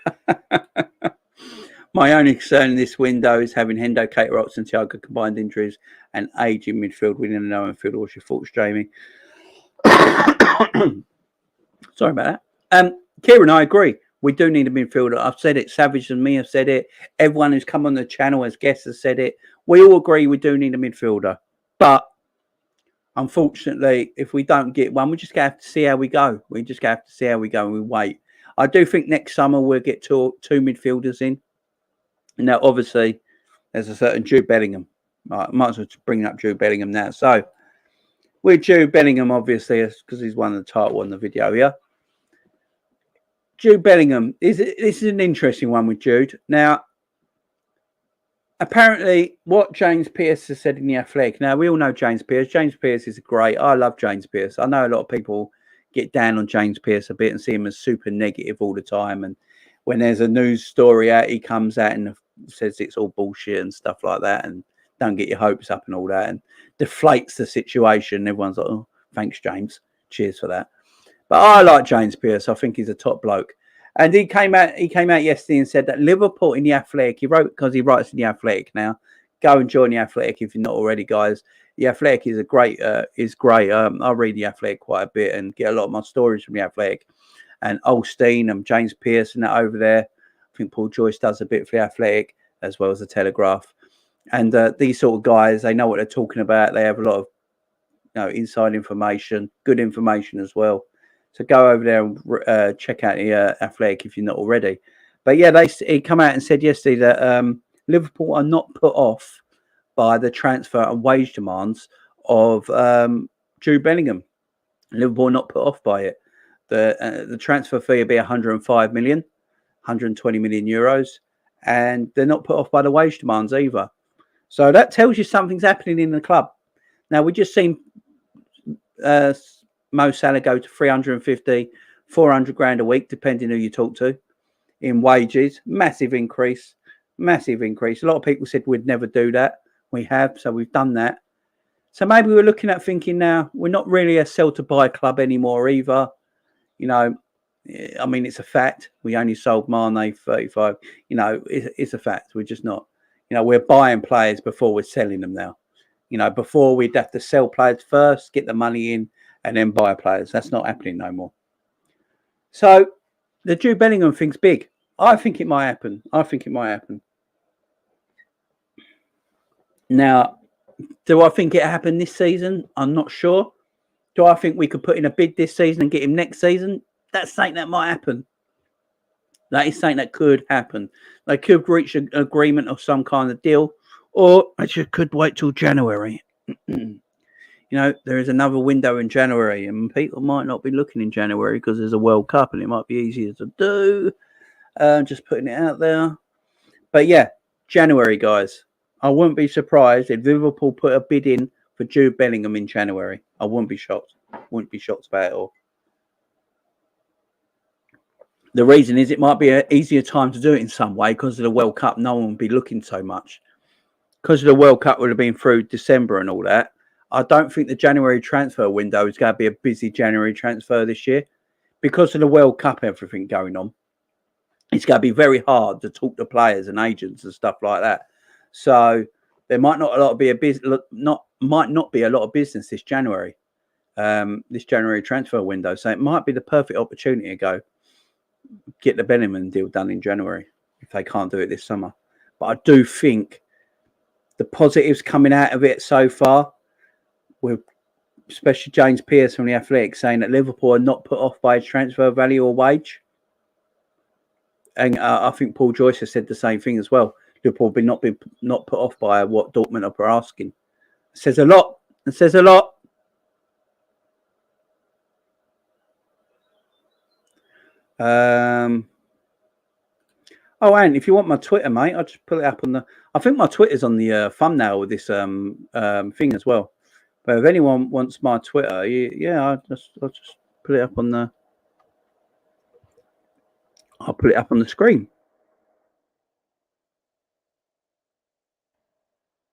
My only concern in this window is having Hendo, Keita, Ox and Thiago combined injuries and age in midfield. We didn't know midfield. What's your thoughts, Jamie? Sorry about that. Kieran, I agree. We do need a midfielder. I've said it. Savage and me have said it. Everyone who's come on the channel as guests has said it. We all agree we do need a midfielder. But unfortunately, if we don't get one, we just have to see how we go. We just have to see how we go and we wait. I do think next summer we'll get two midfielders in. Now, obviously, there's a certain Jude Bellingham. Right, might as well bring up Jude Bellingham now. So, with Jude Bellingham, obviously, because he's won the title on the video here. Jude Bellingham, this is an interesting one with Jude. Now, apparently, what James Pearce has said in the Athletic. Now, we all know James Pearce. James Pearce is great. I love James Pearce. I know a lot of people get down on James Pearce a bit and see him as super negative all the time. And when there's a news story out, he comes out and says it's all bullshit and stuff like that, and don't get your hopes up and all that, and deflates the situation. Everyone's like, oh, thanks, James. Cheers for that. But I like James Pearce. I think he's a top bloke. And he came out yesterday and said that Liverpool in the Athletic, he wrote, because he writes in the Athletic now, go and join the Athletic if you're not already, guys. The Athletic is great. I read the Athletic quite a bit and get a lot of my stories from the Athletic. And Olstein and James Pearce and that over there. I think Paul Joyce does a bit for the Athletic as well as the Telegraph. And these sort of guys, they know what they're talking about. They have a lot of inside information, good information as well. So go over there and check out the Athletic if you're not already. But yeah, he come out and said yesterday that Liverpool are not put off by the transfer and wage demands of Jude Bellingham. Liverpool are not put off by it. The transfer fee will be 105 million, 120 million euros, and they're not put off by the wage demands either. So that tells you something's happening in the club. Now, we just seen Mo Salah go to 350, 400 grand a week, depending who you talk to, in wages. Massive increase. A lot of people said we'd never do that. We have, so we've done that. So maybe we're looking at thinking now, we're not really a sell-to-buy club anymore either. I mean, it's a fact. We only sold Mane 35. It's a fact. We're just not. We're buying players before we're selling them now. Before we'd have to sell players first, get the money in, and then buy players. That's not happening no more. So the Jude Bellingham thing's big. I think it might happen. Now, do I think it happened this season? I'm not sure. Do I think we could put in a bid this season and get him next season? That's something that might happen. That is something that could happen. They could reach an agreement of some kind of deal, or they just could wait till January. There is another window in January, and people might not be looking in January because there's a World Cup and it might be easier to do. Just putting it out there. But yeah, January, guys. I wouldn't be surprised if Liverpool put a bid in for Jude Bellingham in January. I wouldn't be shocked. Wouldn't be shocked about it all. The reason is it might be an easier time to do it in some way because of the World Cup. No one would be looking so much. Because of the World Cup would have been through December and all that. I don't think the January transfer window is going to be a busy January transfer this year. Because of the World Cup, everything going on. It's going to be very hard to talk to players and agents and stuff like that. So there might not be a lot of business this January. This January transfer window. So it might be the perfect opportunity to go get the Bellingham deal done in January if they can't do it this summer. But I do think the positives coming out of it so far, with especially James Pearce from the Athletic saying that Liverpool are not put off by his transfer value or wage. And I think Paul Joyce has said the same thing as well. Liverpool not put off by what Dortmund are asking. It says a lot. It says a lot. Oh, and if you want my Twitter, mate, I'll just put it up on the. I think my Twitter's on the thumbnail with this thing as well. But if anyone wants my Twitter, I'll just put it up on the. I'll put it up on the screen.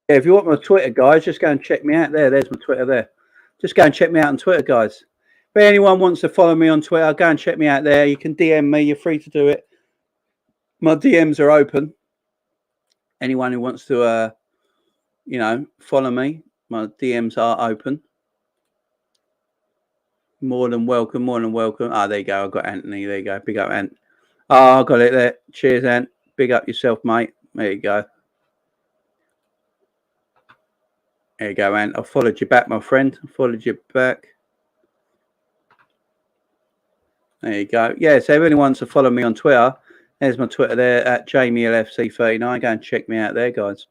Yeah, if you want my Twitter, guys, just go and check me out there. There's my Twitter there. Just go and check me out on Twitter, guys. If anyone wants to follow me on Twitter, go and check me out there. You can DM me. You're free to do it. My DMs are open. Anyone who wants to, follow me, my DMs are open. More than welcome, more than welcome. Ah, there you go. I've got Anthony. There you go. Big up, Ant. Oh, I got it there. Cheers, Ant. Big up yourself, mate. There you go. There you go, Ant. I followed you back, my friend. I followed you back. There you go. Yeah, so if anyone wants to follow me on Twitter, there's my Twitter there at JamieLFC39. Go and check me out there, guys.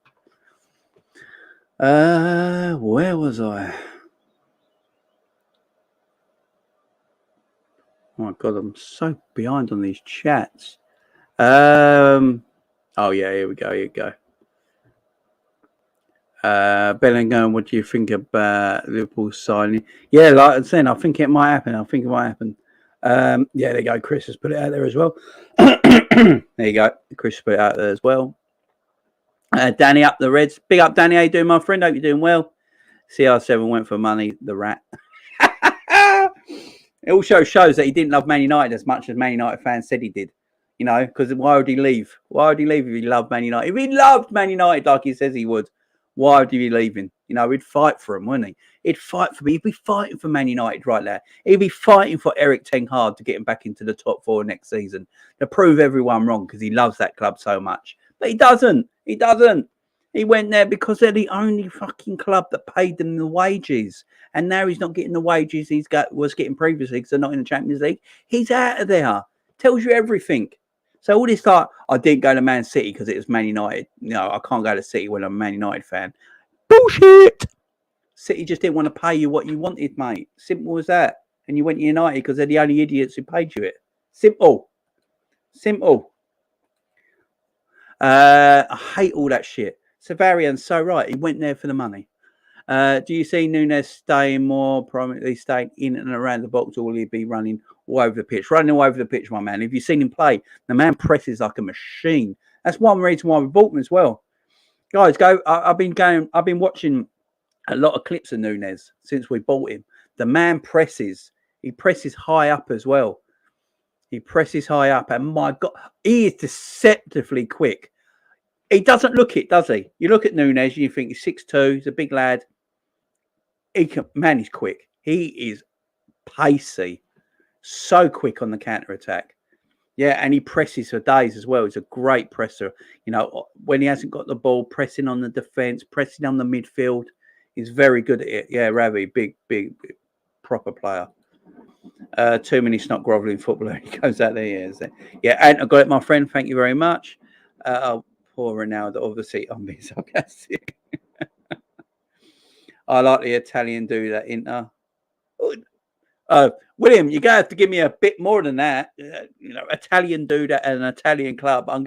Where was I? Oh my God, I'm so behind on these chats. Oh yeah, here we go. Here we go. Bellingham, what do you think about Liverpool signing? Yeah, like I said, I think it might happen. Yeah, there you go. Chris has put it out there as well. There you go. Chris put it out there as well. Danny up the Reds. Big up, Danny. How you doing, my friend? Hope you're doing well. CR7 went for money. The rat. It also shows that he didn't love Man United as much as Man United fans said he did. You know, because why would he leave? Why would he leave if he loved Man United? If he loved Man United like he says he would, why would he be leaving? You know, he'd fight for him, wouldn't he? He'd fight for me. He'd be fighting for Man United right now. He'd be fighting for Eric Ten Hag to get him back into the top 4 next season to prove everyone wrong because he loves that club so much. But he doesn't. He doesn't. He went there because they're the only fucking club that paid them the wages. And now he's not getting the wages was getting previously because they're not in the Champions League. He's out of there. Tells you everything. So all this like, I didn't go to Man City because it was Man United. No, I can't go to City when I'm a Man United fan. Bullshit. City just didn't want to pay you what you wanted, mate. Simple as that. And you went to United because they're the only idiots who paid you it. Simple. Simple. I hate all that shit. Savarian's so right. He went there for the money. Do you see Núñez staying more prominently, staying in and around the box, or will he be running all over the pitch? Running all over the pitch, my man. If you've seen him play, the man presses like a machine. That's one reason why we bought him as well. Guys, I've been watching a lot of clips of Núñez since we bought him. The man presses. He presses high up as well. He presses high up, and my God, he is deceptively quick. He doesn't look it, does he? You look at Núñez and you think he's 6'2", he's a big lad. He's quick. He is pacey. So quick on the counter-attack. Yeah, and he presses for days as well. He's a great presser. You know, when he hasn't got the ball, pressing on the defence, pressing on the midfield. He's very good at it. Yeah, Ravi, big, proper player. Too many snot grovelling footballer. He goes out there. Yeah, and I got it, my friend. Thank you very much. Poor Ronaldo, obviously, I'm being sarcastic. I like the Italian dude at Inter. William, you're going to have to give me a bit more than that. Italian dude at an Italian club. I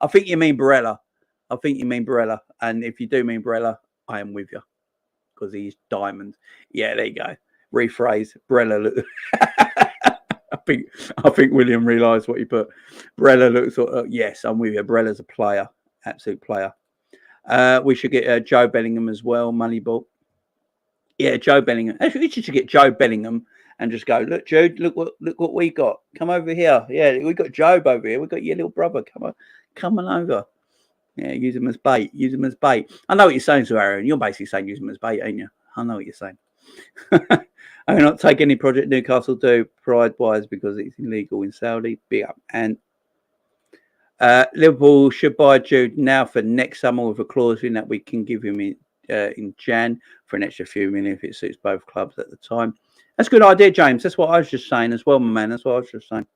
think you mean Barella. And if you do mean Barella, I am with you. Because he's diamond. Yeah, there you go. Rephrase. Barella. I think William realised what he put. Barella looks. Yes, I'm with you. Barella's a player, absolute player. We should get Joe Bellingham as well. Moneyball. Yeah, Joe Bellingham. Actually, we should get Joe Bellingham and just go. Look, Jude. Look what we got. Come over here. Yeah, we got Job over here. We got your little brother. Come on over. Yeah, use him as bait. I know what you're saying, Sir Aaron. You're basically saying use him as bait, ain't you? I know what you're saying. I will not take any project Newcastle do pride-wise because it's illegal in Saudi. Big up. And Liverpool should buy Jude now for next summer with a clause in that we can give him in Jan for an extra few million if it suits both clubs at the time. That's a good idea, James. That's what I was just saying as well, my man. That's what I was just saying.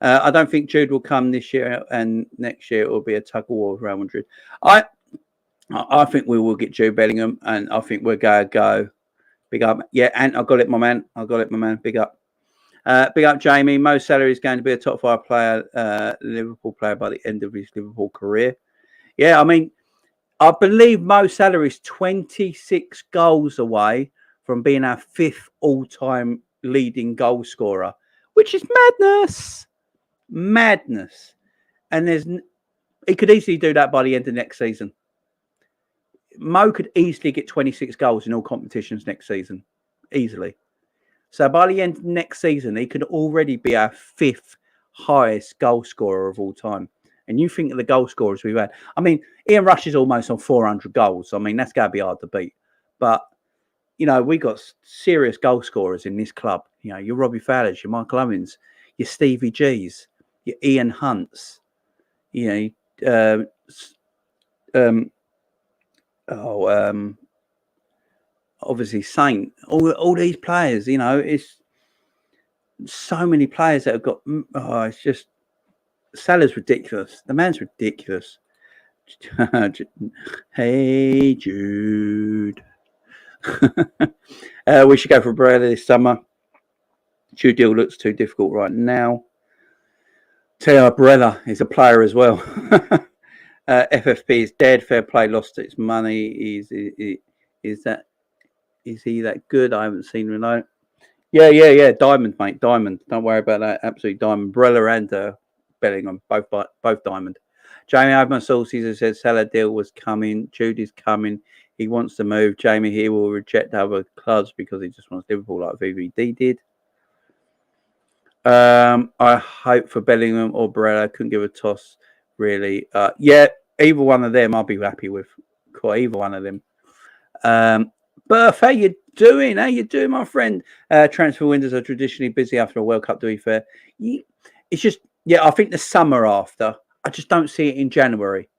I don't think Jude will come this year, and next year it will be a tug of war with Real Madrid. I think we will get Jude Bellingham, and I think we're going to go. Big up. Yeah, and I got it, my man. Big up. Big up, Jamie. Mo Salah is going to be a top 5 player, Liverpool player by the end of his Liverpool career. Yeah, I mean, I believe Mo Salah is 26 goals away from being our 5th all-time leading goal scorer, which is madness. And he could easily do that by the end of next season. Mo could easily get 26 goals in all competitions next season, easily. So by the end of next season, he could already be our 5th highest goal scorer of all time. And you think of the goal scorers we've had. I mean, Ian Rush is almost on 400 goals. I mean, that's going to be hard to beat. But, you know, we got serious goal scorers in this club. You know, your Robbie Fowlers, your Michael Owens, your Stevie G's, your Ian Hunts, you know, obviously Saint. All these players, you know, it's so many players that have got. Oh, it's just Salah's ridiculous. The man's ridiculous. Hey, Jude. We should go for Barella this summer. Jude deal looks too difficult right now. Tell you, Barella is a player as well. FFP is dead. Fair play lost its money. Is he that good? I haven't seen Ronaldo. Yeah. Diamond, mate. Diamond. Don't worry about that. Absolutely diamond. Barella and Bellingham, both diamond. Jamie, I have my sources who said Salah deal was coming. Jude is coming. He wants to move. Jamie here will reject other clubs because he just wants Liverpool like VVD did. I hope for Bellingham or Barella. Couldn't give a toss, really. Yeah, either one of them I'll be happy with. Cool, either one of them. Berth, how you doing? How you doing, my friend? Transfer windows are traditionally busy after a World Cup, to be fair. It's just, yeah, I think the summer after. I just don't see it in January.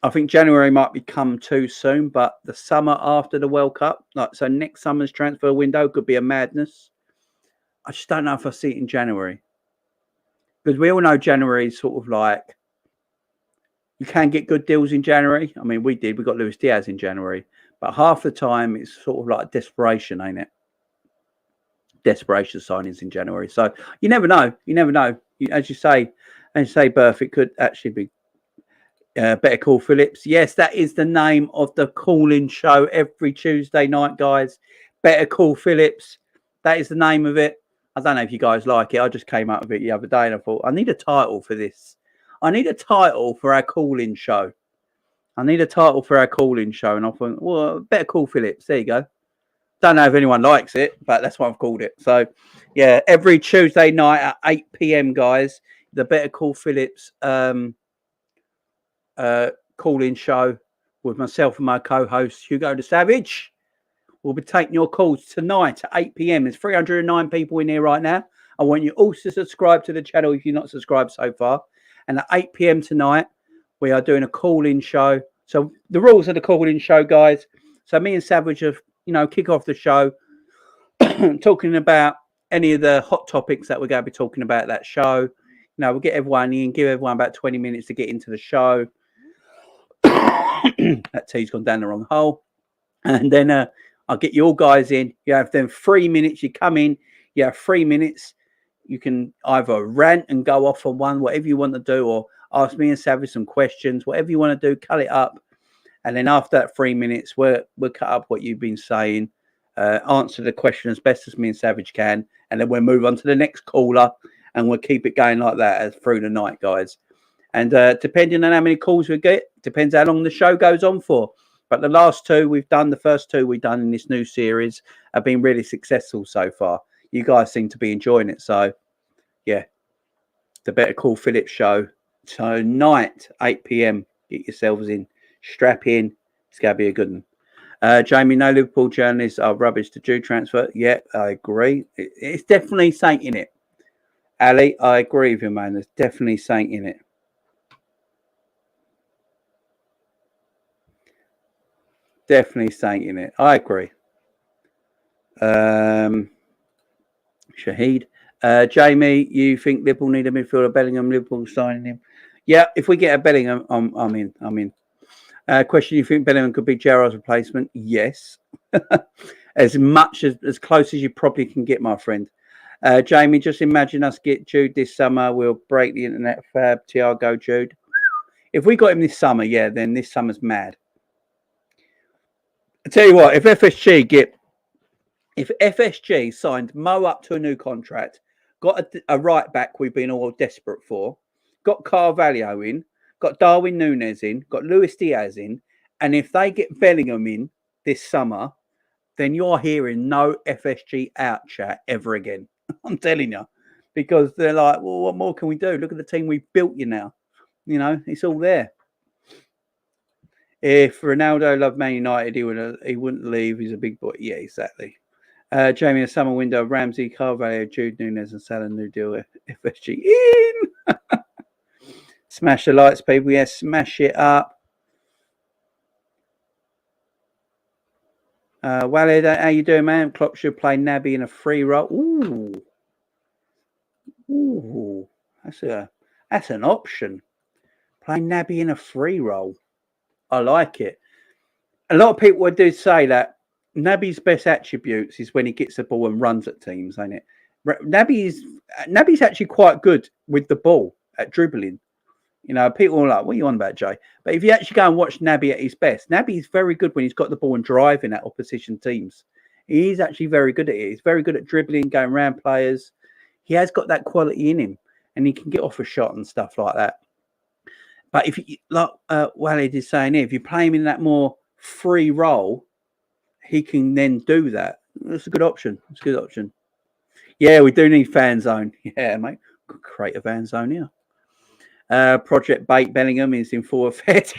I think January might become too soon, but the summer after the World Cup, so next summer's transfer window could be a madness. I just don't know if I see it in January. Because we all know January is sort of like, you can get good deals in January. I mean, we did. We got Luis Diaz in January. But half the time, it's sort of like desperation, ain't it? Desperation signings in January. So you never know. As you say, Berth, it could actually be Better Call Phillips. Yes, that is the name of the call-in show every Tuesday night, guys. Better Call Phillips. That is the name of it. I don't know if you guys like it. I just came up with it the other day and I thought, I need a title for this. I need a title for our call-in show. And I thought, well, Better Call Phillips. There you go. Don't know if anyone likes it, but that's what I've called it. So, yeah, every Tuesday night at 8 p.m, guys, the Better Call Phillips call-in show with myself and my co-host, Hugo the Savage. We'll be taking your calls tonight at 8 p.m. There's 309 people in here right now. I want you all to subscribe to the channel if you're not subscribed so far. And at 8 p.m. tonight, we are doing a call-in show. So the rules of the call-in show, guys. So me and Savage have, kick off the show talking about any of the hot topics that we're going to be talking about at that show. We'll get everyone in, give everyone about 20 minutes to get into the show. That tea's gone down the wrong hole. And then I'll get you all guys in. You have then 3 minutes. You come in. You have 3 minutes. You can either rant and go off on one, whatever you want to do, or ask me and Savage some questions, whatever you want to do, cut it up. And then after that 3 minutes, we'll cut up what you've been saying, answer the question as best as me and Savage can, and then we'll move on to the next caller, and we'll keep it going like that as through the night, guys. And depending on how many calls we get, depends how long the show goes on for. But the first two we've done in this new series have been really successful so far. You guys seem to be enjoying it. So, yeah, the Better Call Phillips show tonight, 8 p.m. Get yourselves in. Strap in. It's going to be a good one. Jamie, no Liverpool journalists are rubbish to Jude transfer. Yeah, I agree. It's definitely something in it. Ali, I agree with you, man. There's definitely something in it. Definitely something in it. I agree. Shahid, Jamie, you think Liverpool need a midfielder? Bellingham, Liverpool signing him? Yeah, if we get a Bellingham, I'm in. I'm in. Question: you think Bellingham could be Gerrard's replacement? Yes, as close as you probably can get, my friend. Jamie, just imagine us get Jude this summer. We'll break the internet fab. Thiago Jude. If we got him this summer, yeah, then this summer's mad. I tell you what, if FSG signed Mo up to a new contract, got a right back we've been all desperate for, got Carvalho in, got Darwin Núñez in, got Luis Diaz in, and if they get Bellingham in this summer, then you're hearing no FSG out chat ever again. I'm telling you. Because they're like, well, what more can we do? Look at the team we've built you now. You know, it's all there. If Ronaldo loved Man United, he wouldn't leave. He's a big boy. Yeah, exactly. Jamie, the summer window, Ramsey, Carvalho, Jude Núñez, and Salah, new deal. FSG in. Smash the lights, people. Yes, smash it up. Walid, how you doing, man? Klopp should play Naby in a free role. Ooh, that's an option. Play Naby in a free role. I like it. A lot of people do say that Naby's best attributes is when he gets the ball and runs at teams, ain't it? Naby's actually quite good with the ball at dribbling. You know, people are like, what are you on about, Jay? But if you actually go and watch Naby at his best, Naby's very good when he's got the ball and driving at opposition teams. He's actually very good at it. He's very good at dribbling, going around players. He has got that quality in him, and he can get off a shot and stuff like that. But if you, like Walid is saying here, if you play him in that more free role, he can then do that. That's a good option. It's a good option. Yeah, we do need fan zone. Yeah, mate. Could create a fan zone here. Project Bait Bellingham is in full effect.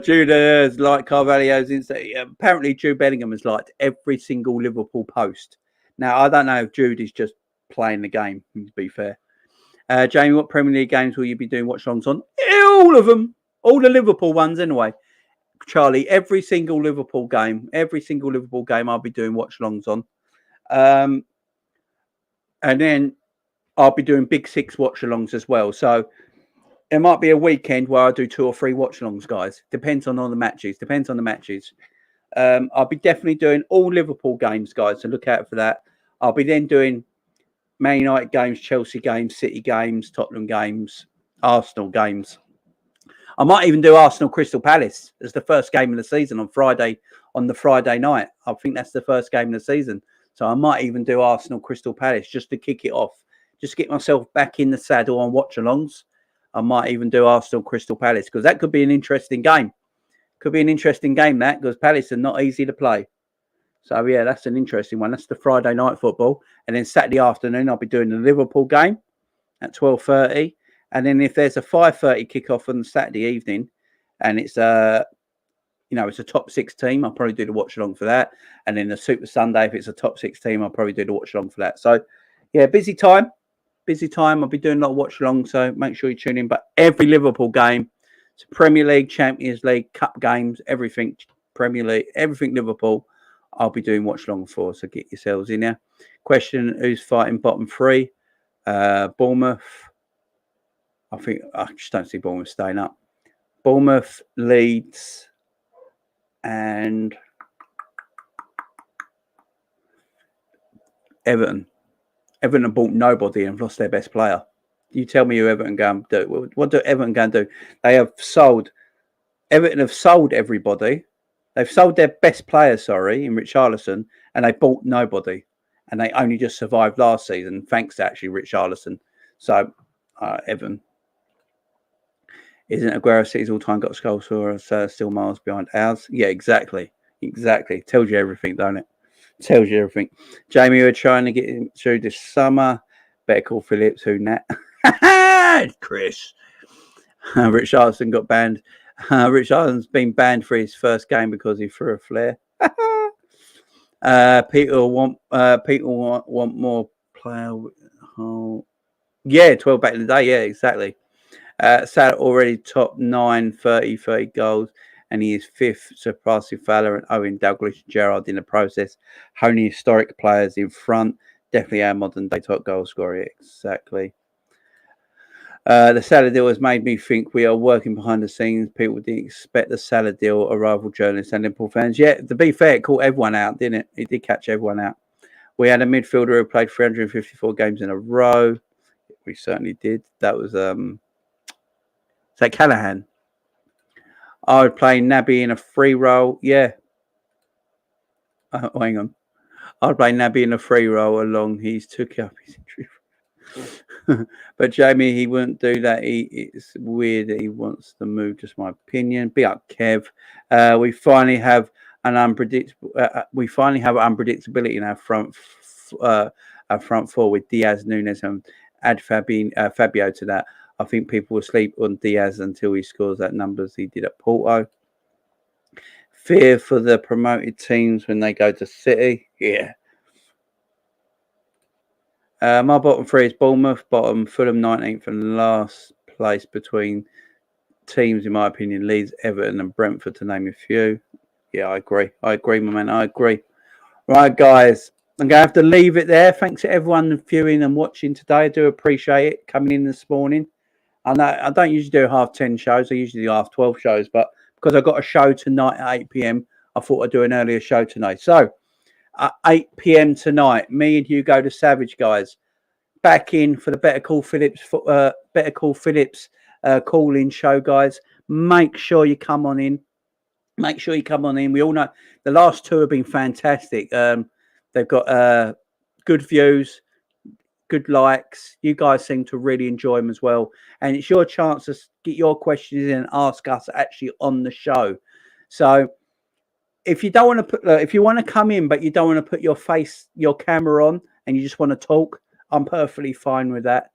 Jude has liked Carvalho's Insta. Apparently, Jude Bellingham has liked every single Liverpool post. Now, I don't know if Jude is just playing the game, to be fair. Jamie, what Premier League games will you be doing watch-alongs on? All of them. All the Liverpool ones, anyway. Charlie, every single Liverpool game I'll be doing watch-alongs on. And then I'll be doing Big Six watch-alongs as well. So it might be a weekend where I do 2 or 3 watch-alongs, guys. Depends on the matches. I'll be definitely doing all Liverpool games, guys, so look out for that. I'll be then doing Man United games, Chelsea games, City games, Tottenham games, Arsenal games. I might even do Arsenal Crystal Palace as the first game of the season on the Friday night. I think that's the first game of the season. So I might even do Arsenal Crystal Palace just to kick it off. Just get myself back in the saddle on watch-alongs. I might even do Arsenal Crystal Palace because that could be an interesting game. Could be an interesting game, that, because Palace are not easy to play. So, yeah, that's an interesting one. That's the Friday night football. And then Saturday afternoon, I'll be doing the Liverpool game at 12:30. And then if there's a 5:30 kickoff on the Saturday evening and it's it's a top 6 team, I'll probably do the watch-along for that. And then the Super Sunday, if it's a top 6 team, I'll probably do the watch-along for that. So, yeah, busy time. I'll be doing a lot of watch-along, so make sure you tune in. But every Liverpool game, it's Premier League, Champions League, Cup games, everything Premier League, everything Liverpool, I'll be doing watch-along for, so get yourselves in there. Question, who's fighting bottom 3? Bournemouth. I just don't see Bournemouth staying up. Bournemouth, Leeds, and Everton. Everton have bought nobody and lost their best player. You tell me who Everton go and do. What do Everton go and do? Everton have sold everybody. They've sold their best player, in Richarlison, and they bought nobody. And they only just survived last season, thanks to actually Richarlison. So, Everton. Isn't Aguero City's all-time got goal scorer still miles behind ours? Yeah, exactly. Tells you everything, don't it? Tells you everything. Jamie, we're trying to get him through this summer. Better call Phillips, who Nat? Chris. Richarlison got banned. Richarlison's been banned for his first game because he threw a flare. People want more player. Yeah, 12 back in the day. Yeah, exactly. Salah already top 9, 30 goals. and he is 5th, surpassing Fowler and Owen, Douglas, and Gerrard in the process. Only historic players in front. Definitely our modern day top goal scorer. Exactly. The Salah deal has made me think we are working behind the scenes. People didn't expect the Salah deal. Arrival journalists and Liverpool fans. Yeah, to be fair, it caught everyone out, didn't it? It did catch everyone out. We had a midfielder who played 354 games in a row. We certainly did. That was is that Callahan? I would play Naby in a free role. Yeah. Hang on. I'd play Naby in a free role along. He's took up his injury. But Jamie, he wouldn't do that. It's weird that he wants to move. Just my opinion. Be up, Kev. We finally have an unpredictable. We finally have unpredictability in our front four with Diaz, Nunes, and add Fabio to that. I think people will sleep on Diaz until he scores that numbers he did at Porto. Fear for the promoted teams when they go to City. Yeah. My bottom three is Bournemouth, bottom, Fulham 19th, and last place between teams, in my opinion, Leeds, Everton, and Brentford, to name a few. Yeah, I agree. My man. I agree. Right, guys. I'm going to have to leave it there. Thanks to everyone viewing and watching today. I do appreciate it coming in this morning. I know I don't usually do 10:30 shows. I usually do 12:30 shows. But because I've got a show tonight at 8 p.m., I thought I'd do an earlier show tonight. So, 8 p.m. tonight, me and Hugo the Savage, guys, back in for the Better Call Phillips call-in show, guys. Make sure you come on in. We all know the last two have been fantastic. They've got good views, good likes. You guys seem to really enjoy them as well. And it's your chance to get your questions in and ask us actually on the show. So if you don't want to if you want to come in, but you don't want to put your camera on and you just want to talk, I'm perfectly fine with that.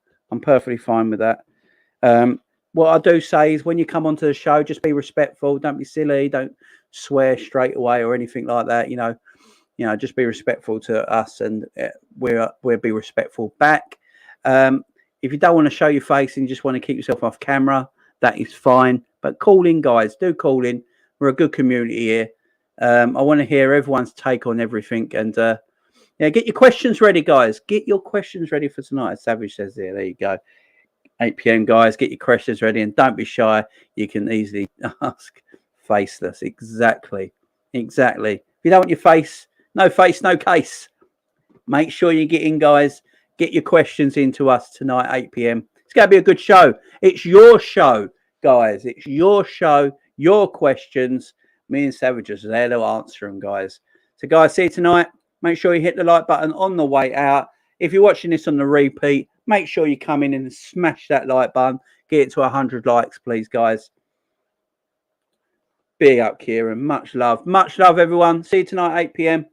What I do say is when you come onto the show, just be respectful. Don't be silly. Don't swear straight away or anything like that. You know, just be respectful to us, and we'll be respectful back. If you don't want to show your face and you just want to keep yourself off camera, that is fine. But call in, guys. Do call in. We're a good community here. I want to hear everyone's take on everything. And, get your questions ready, guys. Get your questions ready for tonight, as Savage says there. There you go. 8 p.m, guys. Get your questions ready. And don't be shy. You can easily ask Faceless. Exactly. If you don't want your face, no case. Make sure you get in, guys. Get your questions into us tonight, 8 p.m. It's going to be a good show. It's your show, guys. It's your show, your questions. Me and Savage are there to answer them, guys. So, guys, see you tonight. Make sure you hit the like button on the way out. If you're watching this on the repeat, make sure you come in and smash that like button. Get it to 100 likes, please, guys. Big up, Kieran. Much love. Much love, everyone. See you tonight, 8 p.m.